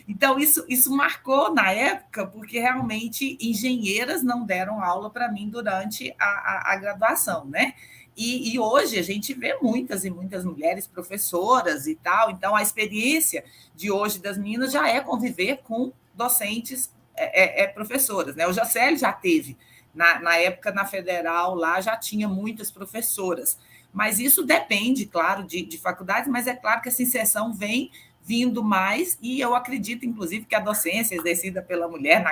Então isso marcou na época, porque realmente engenheiras não deram aula para mim durante a graduação, né? E hoje a gente vê muitas e muitas mulheres professoras e tal, então a experiência de hoje das meninas já é conviver com docentes professoras, né? O Jocélio já teve, na época na Federal, lá já tinha muitas professoras, mas isso depende, claro, de faculdades, mas é claro que essa inserção vem vindo mais, e eu acredito, inclusive, que a docência exercida pela mulher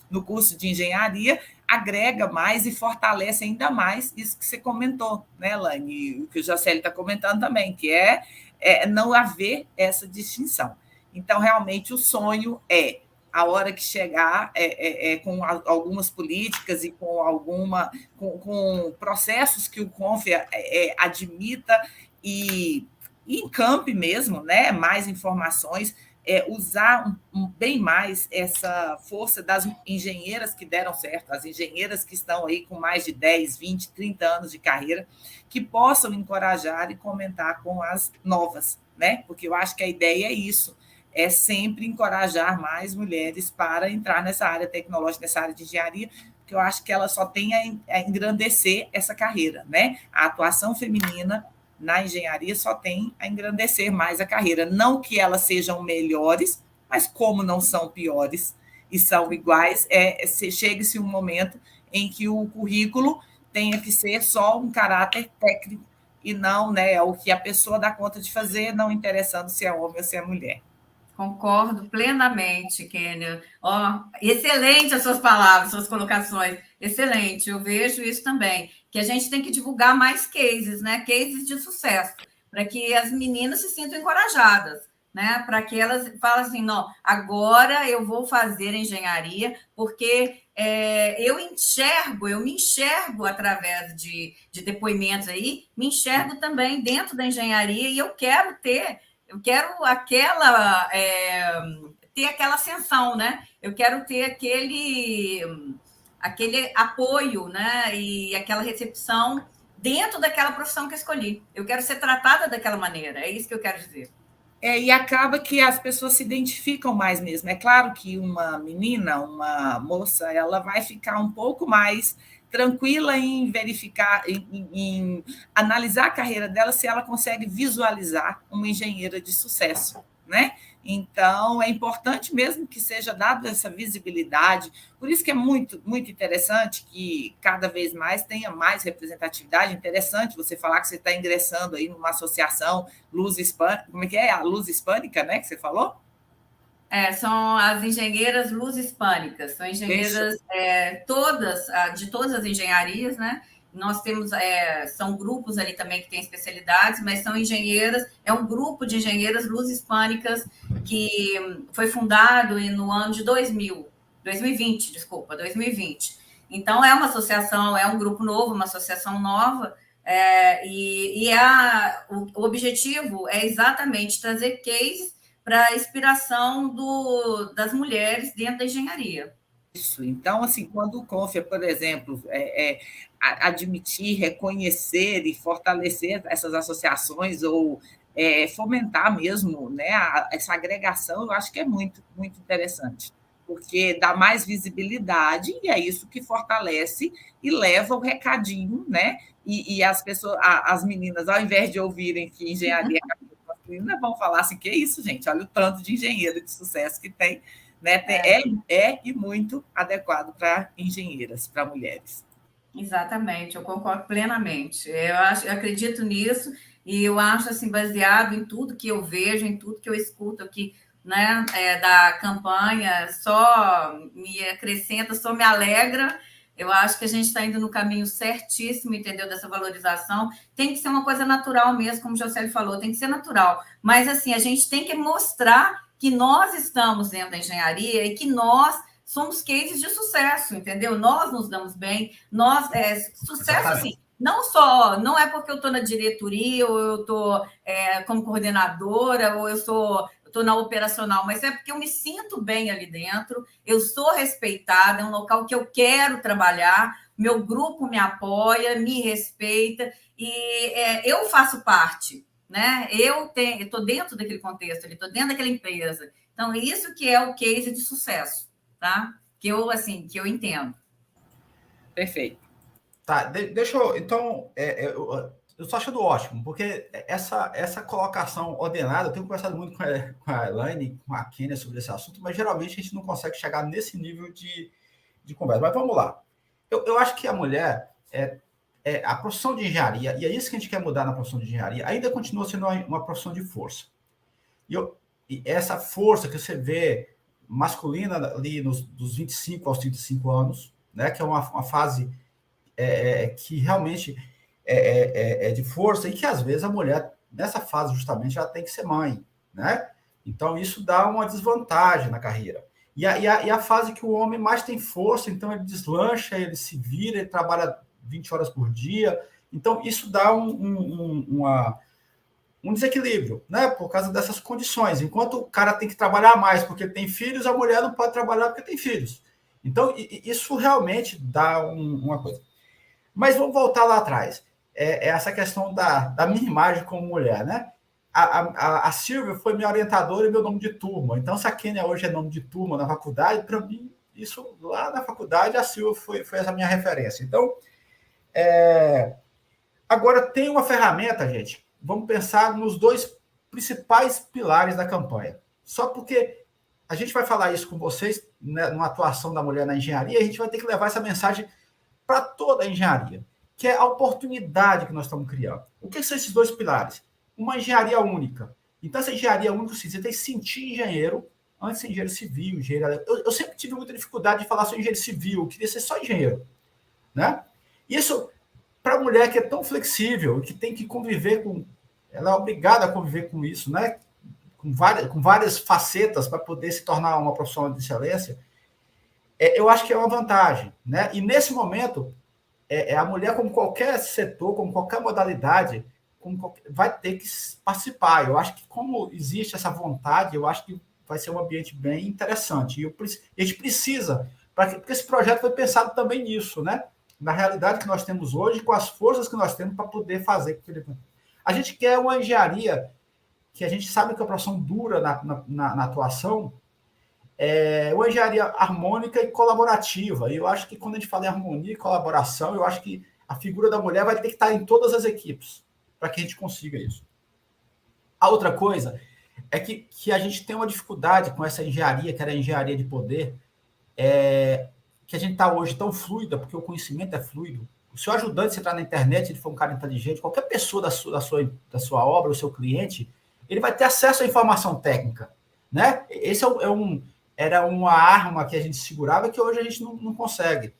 no curso de engenharia agrega mais e fortalece ainda mais isso que você comentou, né, Elaine? E o que o Jocélio está comentando também, que é não haver essa distinção. Então, realmente, o sonho é, a hora que chegar, com algumas políticas e com processos que o CONF admita e encampe mesmo, né, mais informações, usar bem mais essa força das engenheiras que deram certo, as engenheiras que estão aí com mais de 10, 20, 30 anos de carreira, que possam encorajar e comentar com as novas, né? Porque eu acho que a ideia é isso, é sempre encorajar mais mulheres para entrar nessa área tecnológica, nessa área de engenharia, porque eu acho que ela só tem a engrandecer essa carreira, né? A atuação feminina na engenharia só tem a engrandecer mais a carreira. Não que elas sejam melhores, mas como não são piores e são iguais, chega-se um momento em que o currículo tenha que ser só um caráter técnico e não, né, o que a pessoa dá conta de fazer, não interessando se é homem ou se é mulher. Concordo plenamente, Kênia. Excelente as suas palavras, suas colocações. Excelente, eu vejo isso também. Que a gente tem que divulgar mais cases, né? Cases de sucesso, para que as meninas se sintam encorajadas, né? Para que elas falem assim, não, agora eu vou fazer engenharia, porque eu me enxergo através de depoimentos aí, me enxergo também dentro da engenharia e eu quero ter aquela ascensão, né? Eu quero ter aquele apoio, né? E aquela recepção dentro daquela profissão que eu escolhi. Eu quero ser tratada daquela maneira, é isso que eu quero dizer. E acaba que as pessoas se identificam mais mesmo. É claro que uma menina, uma moça, ela vai ficar um pouco mais tranquila em verificar, em analisar a carreira dela, se ela consegue visualizar uma engenheira de sucesso, né? Então, é importante mesmo que seja dada essa visibilidade. Por isso que é muito, muito interessante que cada vez mais tenha mais representatividade. Interessante você falar que você está ingressando aí numa associação Luz Hispânica. Como é que é? A Luz Hispânica, né? Que você falou? São as engenheiras Luz Hispânicas. São engenheiras de todas as engenharias, né? Nós temos, são grupos ali também que têm especialidades, mas são engenheiras, é um grupo de engenheiras Luz Hispânicas que foi fundado no ano de 2020, desculpa, 2020. Então, é uma associação, é um grupo novo, uma associação nova, o objetivo é exatamente trazer cases para a inspiração das mulheres dentro da engenharia. Isso. Então, assim, quando o CONF, por exemplo, admitir, reconhecer e fortalecer essas associações ou fomentar mesmo, né, essa agregação, eu acho que é muito, muito interessante, porque dá mais visibilidade e é isso que fortalece e leva o recadinho, né? E as pessoas, as meninas, ao invés de ouvirem que engenharia é masculina, vão falar assim: que isso, gente? Olha o tanto de engenheiro de sucesso que tem, né? E muito adequado para engenheiras, para mulheres. Exatamente, eu concordo plenamente. Eu acredito nisso e eu acho assim, baseado em tudo que eu vejo, em tudo que eu escuto aqui, né, da campanha, só me acrescenta, só me alegra. Eu acho que a gente está indo no caminho certíssimo, entendeu? Dessa valorização. Tem que ser uma coisa natural mesmo, como o Jocélio falou, tem que ser natural. Mas, assim, a gente tem que mostrar que nós estamos dentro da engenharia e que nós somos cases de sucesso, entendeu? Nós nos damos bem, sucesso, assim, não é porque eu estou na diretoria, ou eu estou como coordenadora, ou eu estou na operacional, mas é porque eu me sinto bem ali dentro, eu sou respeitada, é um local que eu quero trabalhar, meu grupo me apoia, me respeita, e eu faço parte, né? Eu estou dentro daquele contexto, estou dentro daquela empresa. Então, isso que é o case de sucesso, tá? Que eu entendo. Perfeito. Tá, deixa eu. Então, eu estou achando ótimo, porque essa colocação ordenada, eu tenho conversado muito com a Elaine, com a Kênia sobre esse assunto, mas geralmente a gente não consegue chegar nesse nível de conversa. Mas vamos lá. Eu acho que a mulher, a profissão de engenharia, e é isso que a gente quer mudar na profissão de engenharia, ainda continua sendo uma profissão de força. E essa força que você vê masculina ali dos 25 aos 35 anos, né, que é uma fase que realmente é de força e que, às vezes, a mulher, nessa fase, justamente, ela tem que ser mãe, né? Então, isso dá uma desvantagem na carreira. E a fase que o homem mais tem força, então ele deslancha, ele se vira, ele trabalha 20 horas por dia. Então, isso dá um desequilíbrio, né? Por causa dessas condições. Enquanto o cara tem que trabalhar mais porque tem filhos, a mulher não pode trabalhar porque tem filhos. Então, isso realmente dá uma coisa. Mas vamos voltar lá atrás. Essa questão da minha imagem como mulher, né? A Silvia foi minha orientadora e meu nome de turma. Então, se a Kênia hoje é nome de turma na faculdade, para mim, isso lá na faculdade, a Silvia foi essa minha referência. Então, agora tem uma ferramenta, gente. Vamos pensar nos dois principais pilares da campanha. Só porque a gente vai falar isso com vocês, né, numa atuação da mulher na engenharia, a gente vai ter que levar essa mensagem para toda a engenharia, que é a oportunidade que nós estamos criando. O que são esses dois pilares? Uma engenharia única. Então, essa engenharia única, você tem que se sentir engenheiro antes de ser engenheiro civil. Eu sempre tive muita dificuldade de falar sobre engenheiro civil, eu queria ser só engenheiro, né? Isso, para a mulher que é tão flexível, que tem que conviver com... Ela é obrigada a conviver com isso, né? Com várias facetas para poder se tornar uma profissional de excelência, eu acho que é uma vantagem, né? E nesse momento, a mulher, como qualquer setor, como qualquer modalidade, vai ter que participar. Eu acho que, como existe essa vontade, eu acho que vai ser um ambiente bem interessante. E a gente precisa, porque esse projeto foi pensado também nisso, né? Na realidade que nós temos hoje, com as forças que nós temos para poder fazer. A gente quer uma engenharia que a gente sabe que a profissão dura na atuação, uma engenharia harmônica e colaborativa. E eu acho que quando a gente fala em harmonia e colaboração, eu acho que a figura da mulher vai ter que estar em todas as equipes para que a gente consiga isso. A outra coisa é que a gente tem uma dificuldade com essa engenharia, que era a engenharia de poder, que a gente está hoje tão fluida, porque o conhecimento é fluido. O seu ajudante, se entrar na internet, ele for um cara inteligente, qualquer pessoa da sua obra, o seu cliente, ele vai ter acesso à informação técnica, né? Esse era uma arma que a gente segurava que hoje a gente não consegue.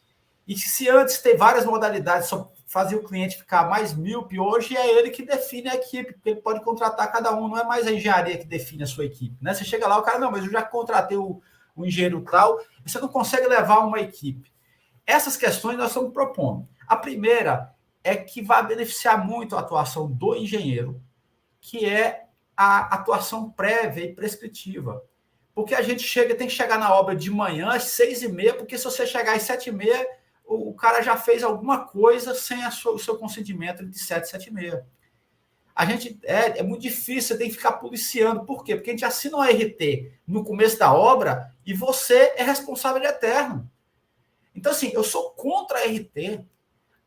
E se antes ter várias modalidades só fazia o cliente ficar mais míope, hoje é ele que define a equipe, porque ele pode contratar cada um, não é mais a engenharia que define a sua equipe, né? Você chega lá, o cara, não, mas eu já contratei o engenheiro tal, e você não consegue levar uma equipe. Essas questões nós estamos propondo. A primeira é que vai beneficiar muito a atuação do engenheiro, que é a atuação prévia e prescritiva. Porque a gente tem que chegar na obra de manhã às 6h30, porque se você chegar às 7h30, o cara já fez alguma coisa sem o seu consentimento de 7 e 7h30. A gente é muito difícil, você tem que ficar policiando. Por quê? Porque a gente assina um RT no começo da obra e você é responsável eterno. Então, assim, eu sou contra a RT,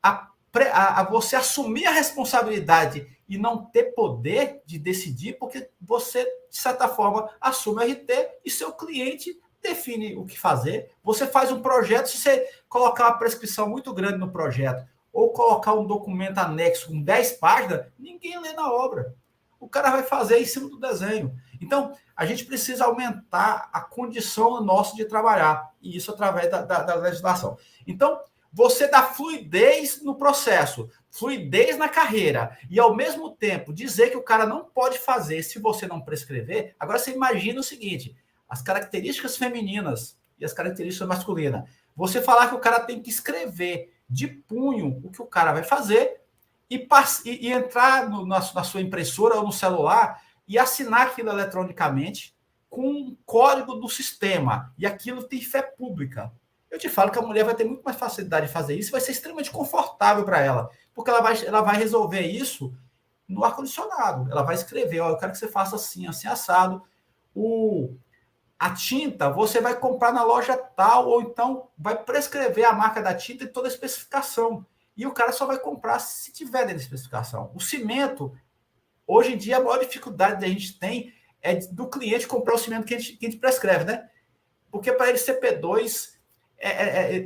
a você assumir a responsabilidade e não ter poder de decidir, porque você, de certa forma, assume o RT e seu cliente define o que fazer. Você faz um projeto, se você colocar uma prescrição muito grande no projeto ou colocar um documento anexo com 10 páginas, ninguém lê na obra. O cara vai fazer em cima do desenho. Então, a gente precisa aumentar a condição nossa de trabalhar, e isso através da legislação. Então, você dá fluidez no processo, fluidez na carreira, e ao mesmo tempo dizer que o cara não pode fazer se você não prescrever. Agora você imagina o seguinte, as características femininas e as características masculinas. Você falar que o cara tem que escrever de punho o que o cara vai fazer e entrar na sua impressora ou no celular e assinar aquilo eletronicamente com um código do sistema. E aquilo tem fé pública. Eu te falo que a mulher vai ter muito mais facilidade de fazer isso, vai ser extremamente confortável para ela, porque ela vai resolver isso no ar-condicionado. Ela vai escrever, eu quero que você faça assim, assim, assado. A tinta você vai comprar na loja tal, ou então vai prescrever a marca da tinta e toda a especificação. e o cara só vai comprar se tiver dentro da especificação. O cimento, hoje em dia, a maior dificuldade que a gente tem é do cliente comprar o cimento que a gente prescreve, né? Porque para ele CP2,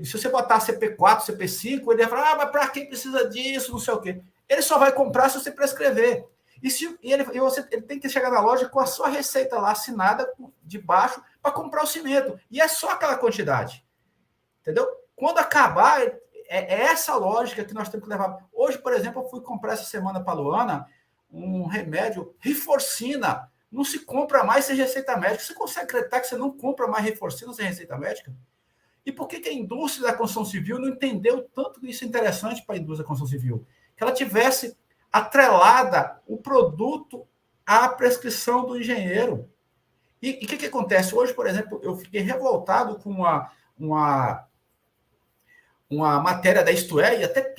se você botar CP4, CP5, ele vai falar, mas para quem precisa disso, não sei o quê. Ele só vai comprar se você prescrever. Ele tem que chegar na loja com a sua receita lá assinada de baixo para comprar o cimento. E é só aquela quantidade. Entendeu? Quando acabar, é essa lógica que nós temos que levar. Hoje, por exemplo, eu fui comprar essa semana para a Luana um remédio, Riforcina. Não se compra mais sem receita médica. Você consegue acreditar que você não compra mais Riforcina sem receita médica? E por que a indústria da construção civil não entendeu tanto que isso é interessante para a indústria da construção civil? Que ela tivesse atrelada o produto à prescrição do engenheiro. E o que acontece? Hoje, por exemplo, eu fiquei revoltado com uma matéria da Isto É, e até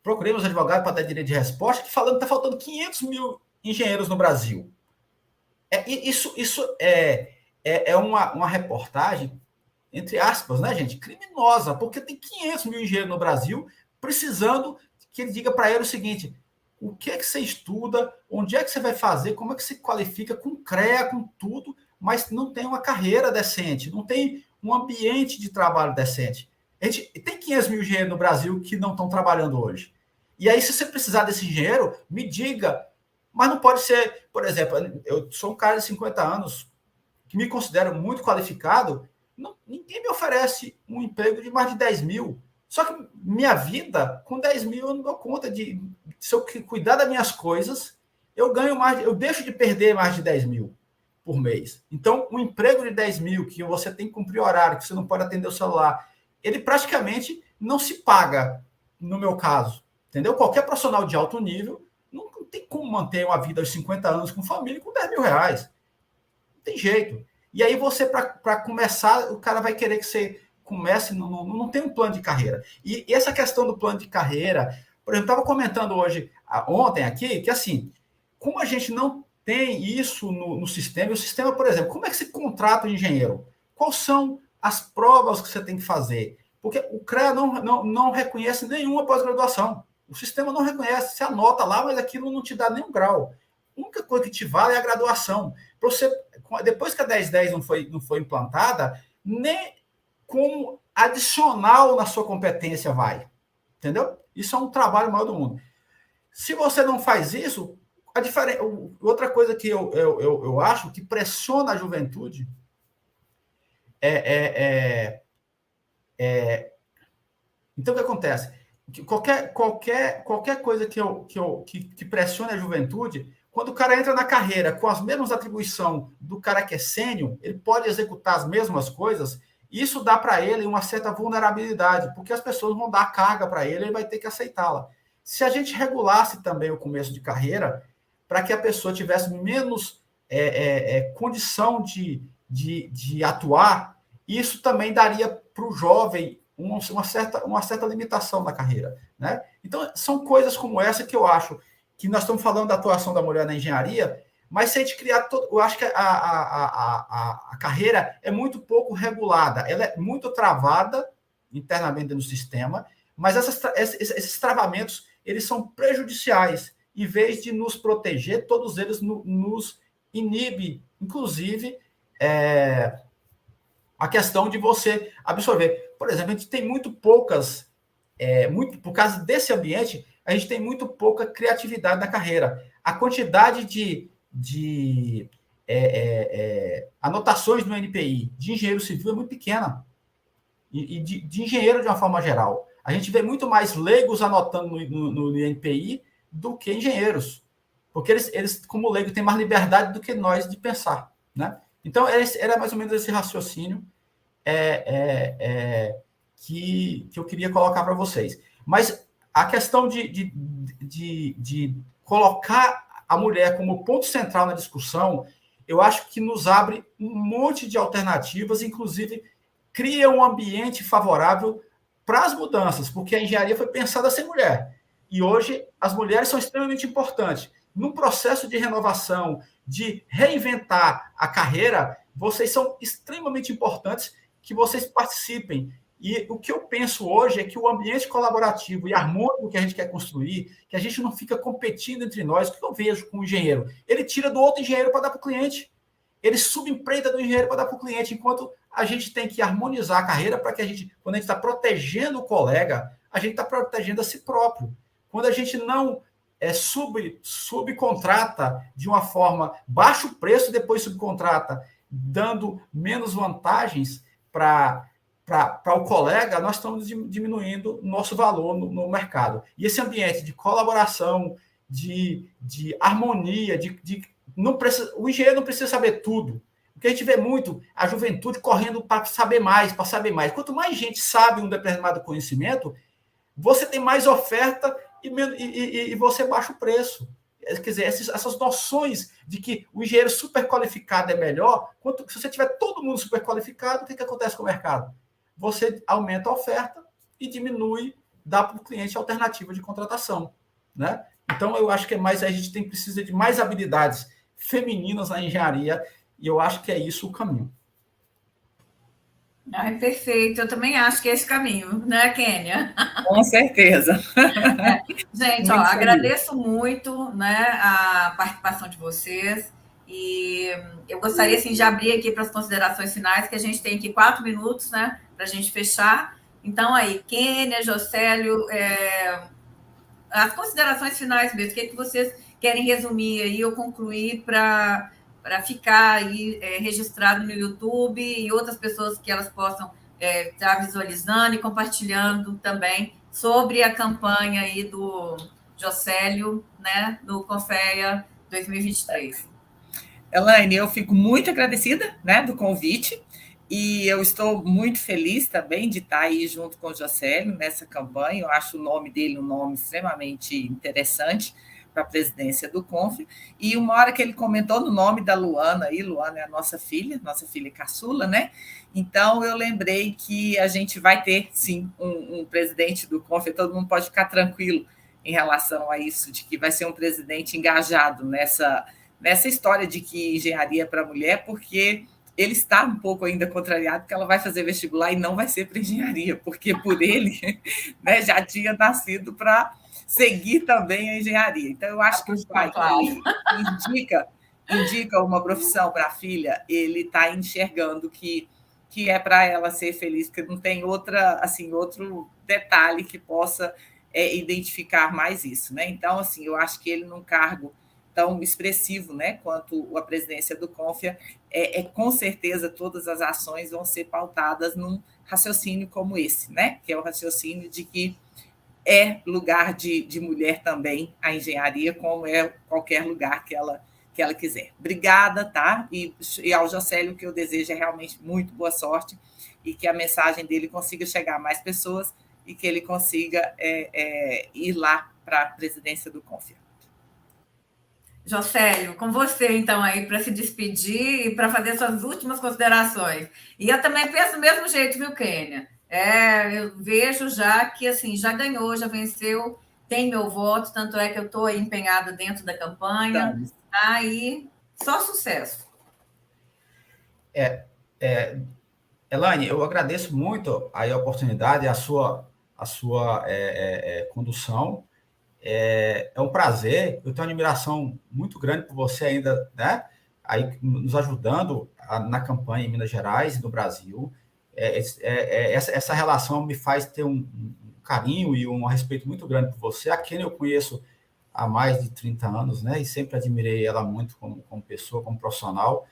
procurei meus advogados para dar direito de resposta, que falando que está faltando 500 mil engenheiros no Brasil. Isso é uma reportagem, entre aspas, né, gente, criminosa, porque tem 500 mil engenheiros no Brasil precisando que ele diga para ele o seguinte: o que é que você estuda, onde é que você vai fazer, como é que você qualifica com CREA, com tudo, mas não tem uma carreira decente, não tem um ambiente de trabalho decente. A gente tem 500 mil engenheiros no Brasil que não estão trabalhando hoje. E aí, se você precisar desse engenheiro, me diga. Mas não pode ser, por exemplo, eu sou um cara de 50 anos que me considero muito qualificado, ninguém me oferece um emprego de mais de 10 mil. Só que minha vida, com 10 mil, eu não dou conta de... Se eu cuidar das minhas coisas, eu ganho mais, eu deixo de perder mais de 10 mil por mês. Então, um emprego de 10 mil, que você tem que cumprir horário, que você não pode atender o celular, ele praticamente não se paga, no meu caso. Entendeu? Qualquer profissional de alto nível não tem como manter uma vida aos 50 anos com família com 10 mil reais. Não tem jeito. E aí você, para começar, o cara vai querer que você comece, não tem um plano de carreira. E essa questão do plano de carreira, por exemplo, eu estava comentando ontem aqui, que assim, como a gente não tem isso no sistema, o sistema, por exemplo, como é que se contrata um engenheiro? Quais são as provas que você tem que fazer? Porque o CREA não reconhece nenhuma pós-graduação. O sistema não reconhece, você anota lá, mas aquilo não te dá nenhum grau. A única coisa que te vale é a graduação. Pra você, depois que a 1010 não foi implantada, nem como adicional na sua competência vai. Entendeu? Isso é um trabalho maior do mundo. Se você não faz isso, outra coisa que eu acho que pressiona a juventude então, o que acontece? Qualquer coisa que pressione a juventude, quando o cara entra na carreira com as mesmas atribuições do cara que é sênior, ele pode executar as mesmas coisas, e isso dá para ele uma certa vulnerabilidade, porque as pessoas vão dar carga para ele, ele vai ter que aceitá-la. Se a gente regulasse também o começo de carreira, para que a pessoa tivesse menos condição de atuar, isso também daria para o jovem uma certa limitação na carreira, né? Então, são coisas como essa que eu acho que nós estamos falando da atuação da mulher na engenharia, mas se a gente criar eu acho que a carreira é muito pouco regulada, ela é muito travada internamente no sistema, mas esses travamentos, eles são prejudiciais. Em vez de nos proteger, todos eles nos inibem, inclusive a questão de você absorver. Por exemplo, a gente tem muito poucas, por causa desse ambiente, a gente tem muito pouca criatividade na carreira. A quantidade de anotações no NPI de engenheiro civil é muito pequena. E de engenheiro de uma forma geral. A gente vê muito mais leigos anotando no NPI do que engenheiros. Porque eles como leigos, têm mais liberdade do que nós de pensar, né? Então, era mais ou menos esse raciocínio que eu queria colocar para vocês. Mas a questão de colocar a mulher como ponto central na discussão, eu acho que nos abre um monte de alternativas, inclusive cria um ambiente favorável para as mudanças, porque a engenharia foi pensada sem mulher. E hoje as mulheres são extremamente importantes. Num processo de renovação, de reinventar a carreira, vocês são extremamente importantes que vocês participem. E o que eu penso hoje é que o ambiente colaborativo e harmônico que a gente quer construir, que a gente não fica competindo entre nós. O que eu vejo com o engenheiro? Ele tira do outro engenheiro para dar para o cliente. Ele subempreita do engenheiro para dar para o cliente, enquanto a gente tem que harmonizar a carreira para que a gente, quando a gente está protegendo o colega, a gente está protegendo a si próprio. Quando a gente não subcontrata de uma forma, baixa o preço e depois subcontrata, dando menos vantagens para o colega, nós estamos diminuindo o nosso valor no mercado. E esse ambiente de colaboração, de harmonia, não precisa, o engenheiro não precisa saber tudo. Porque a gente vê muito a juventude correndo para saber mais, para saber mais. Quanto mais gente sabe um determinado conhecimento, você tem mais oferta e você baixa o preço. Quer dizer, essas noções de que o engenheiro super qualificado é melhor, se você tiver todo mundo super qualificado, o que acontece com o mercado? Você aumenta a oferta e diminui, dá para o cliente a alternativa de contratação, né? Então, eu acho que a gente precisa de mais habilidades femininas na engenharia, e eu acho que é isso o caminho. Ai, perfeito, eu também acho que é esse caminho, né, Kênia? Com certeza. Gente, agradeço muito, né, a participação de vocês, e eu gostaria assim, de abrir aqui para as considerações finais, que a gente tem aqui 4 minutos, né, para a gente fechar. Então, aí, Kênia, Jocélio, as considerações finais mesmo, o que vocês querem resumir aí ou concluir para ficar aí registrado no YouTube e outras pessoas que elas possam estar visualizando e compartilhando também sobre a campanha aí do Jocélio, né, do Confea 2023. Elaine, eu fico muito agradecida, né, do convite, e eu estou muito feliz também de estar aí junto com o Jocélio nessa campanha. Eu acho o nome dele um nome extremamente interessante para a presidência do Confe. E uma hora que ele comentou no nome da Luana, aí, Luana é a nossa filha caçula, né? Então, eu lembrei que a gente vai ter, sim, um presidente do Confe, todo mundo pode ficar tranquilo em relação a isso, de que vai ser um presidente engajado nessa história de que engenharia é para mulher, porque ele está um pouco ainda contrariado, porque ela vai fazer vestibular e não vai ser para engenharia, porque por ele, né, já tinha nascido para seguir também a engenharia. Então, eu acho que o pai indica uma profissão para a filha, ele está enxergando que é para ela ser feliz, porque não tem outro detalhe que possa identificar mais isso, né? Então, assim, eu acho que ele num cargo tão expressivo, né, quanto a presidência do Confea, com certeza todas as ações vão ser pautadas num raciocínio como esse, né, que é o raciocínio de que é lugar de mulher também a engenharia, como é qualquer lugar que ela quiser. Obrigada, tá? E ao Jocélio, que eu desejo é realmente muito boa sorte e que a mensagem dele consiga chegar a mais pessoas e que ele consiga ir lá para a presidência do Confea. Jocélio, com você, então, aí, para se despedir e para fazer suas últimas considerações. E eu também penso do mesmo jeito, viu, Kênia? Eu vejo já que, assim, já ganhou, já venceu, tem meu voto, tanto é que eu estou empenhada dentro da campanha. Aí, só sucesso. Elaine, eu agradeço muito aí a oportunidade, a sua condução. É um prazer, eu tenho uma admiração muito grande por você ainda, né? Aí nos ajudando na campanha em Minas Gerais e no Brasil. Essa relação me faz ter um carinho e um respeito muito grande por você. A Kênia eu conheço há mais de 30 anos, né? E sempre admirei ela muito como pessoa, como profissional.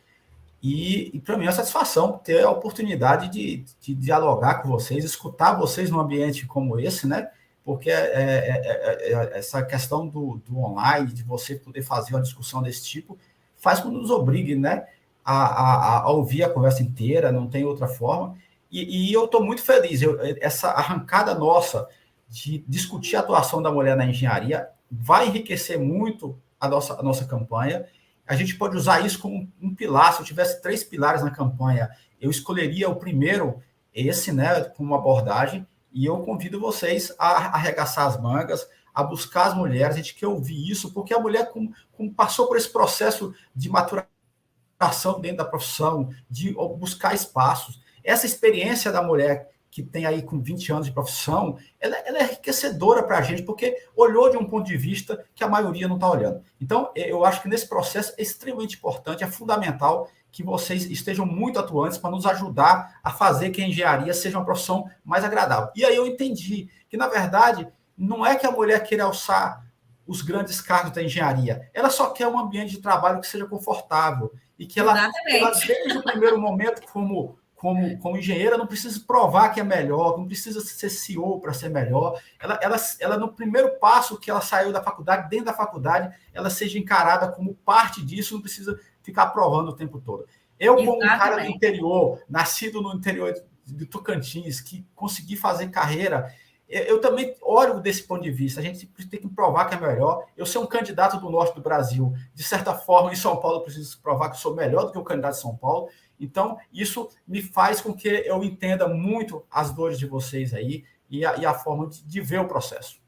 E para mim é uma satisfação ter a oportunidade de dialogar com vocês, escutar vocês num ambiente como esse, né? Porque essa questão do online, de você poder fazer uma discussão desse tipo, faz com que nos obrigue, né, a ouvir a conversa inteira, não tem outra forma. E eu estou muito feliz. Essa arrancada nossa de discutir a atuação da mulher na engenharia vai enriquecer muito a nossa campanha. A gente pode usar isso como um pilar. Se eu tivesse 3 pilares na campanha, eu escolheria o primeiro, esse, né, como abordagem. E eu convido vocês a arregaçar as mangas, a buscar as mulheres. A gente quer ouvir isso, porque a mulher, como passou por esse processo de maturação dentro da profissão, de buscar espaços, essa experiência da mulher que tem aí com 20 anos de profissão, ela é enriquecedora para a gente, porque olhou de um ponto de vista que a maioria não está olhando. Então, eu acho que nesse processo é extremamente importante, é fundamental que vocês estejam muito atuantes para nos ajudar a fazer que a engenharia seja uma profissão mais agradável. E aí eu entendi que, na verdade, não é que a mulher queira alçar os grandes cargos da engenharia, ela só quer um ambiente de trabalho que seja confortável e que ela desde o primeiro momento, como engenheira, não precisa provar que é melhor, não precisa ser CEO para ser melhor. Ela, no primeiro passo que ela saiu da faculdade, dentro da faculdade, ela seja encarada como parte disso, não precisa ficar provando o tempo todo. Eu, como um cara do interior, nascido no interior de Tocantins, que consegui fazer carreira, eu também olho desse ponto de vista. A gente tem que provar que é melhor. Eu sou um candidato do norte do Brasil. De certa forma, em São Paulo, eu preciso provar que sou melhor do que o candidato de São Paulo. Então, isso me faz com que eu entenda muito as dores de vocês aí e a forma de ver o processo.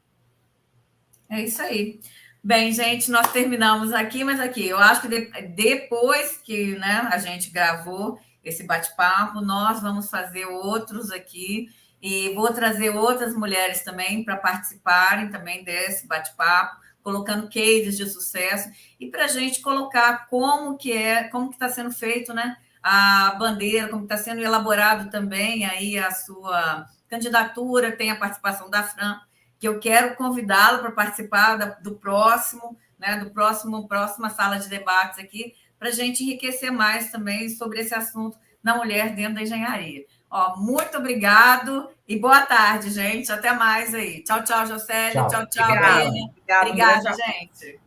É isso aí. Bem, gente, nós terminamos aqui, mas aqui, eu acho que depois que, né, a gente gravou esse bate-papo, nós vamos fazer outros aqui e vou trazer outras mulheres também para participarem também desse bate-papo, colocando cases de sucesso e para a gente colocar como que está sendo feito, né, a bandeira, como está sendo elaborado também aí a sua candidatura, tem a participação da Fran, que eu quero convidá-lo para participar do próximo, né, próxima sala de debates aqui, para a gente enriquecer mais também sobre esse assunto da mulher dentro da engenharia. Ó, muito obrigado e boa tarde, gente. Até mais aí. Tchau, tchau, Jocélio. Tchau, tchau, Bênia. Obrigada, gente.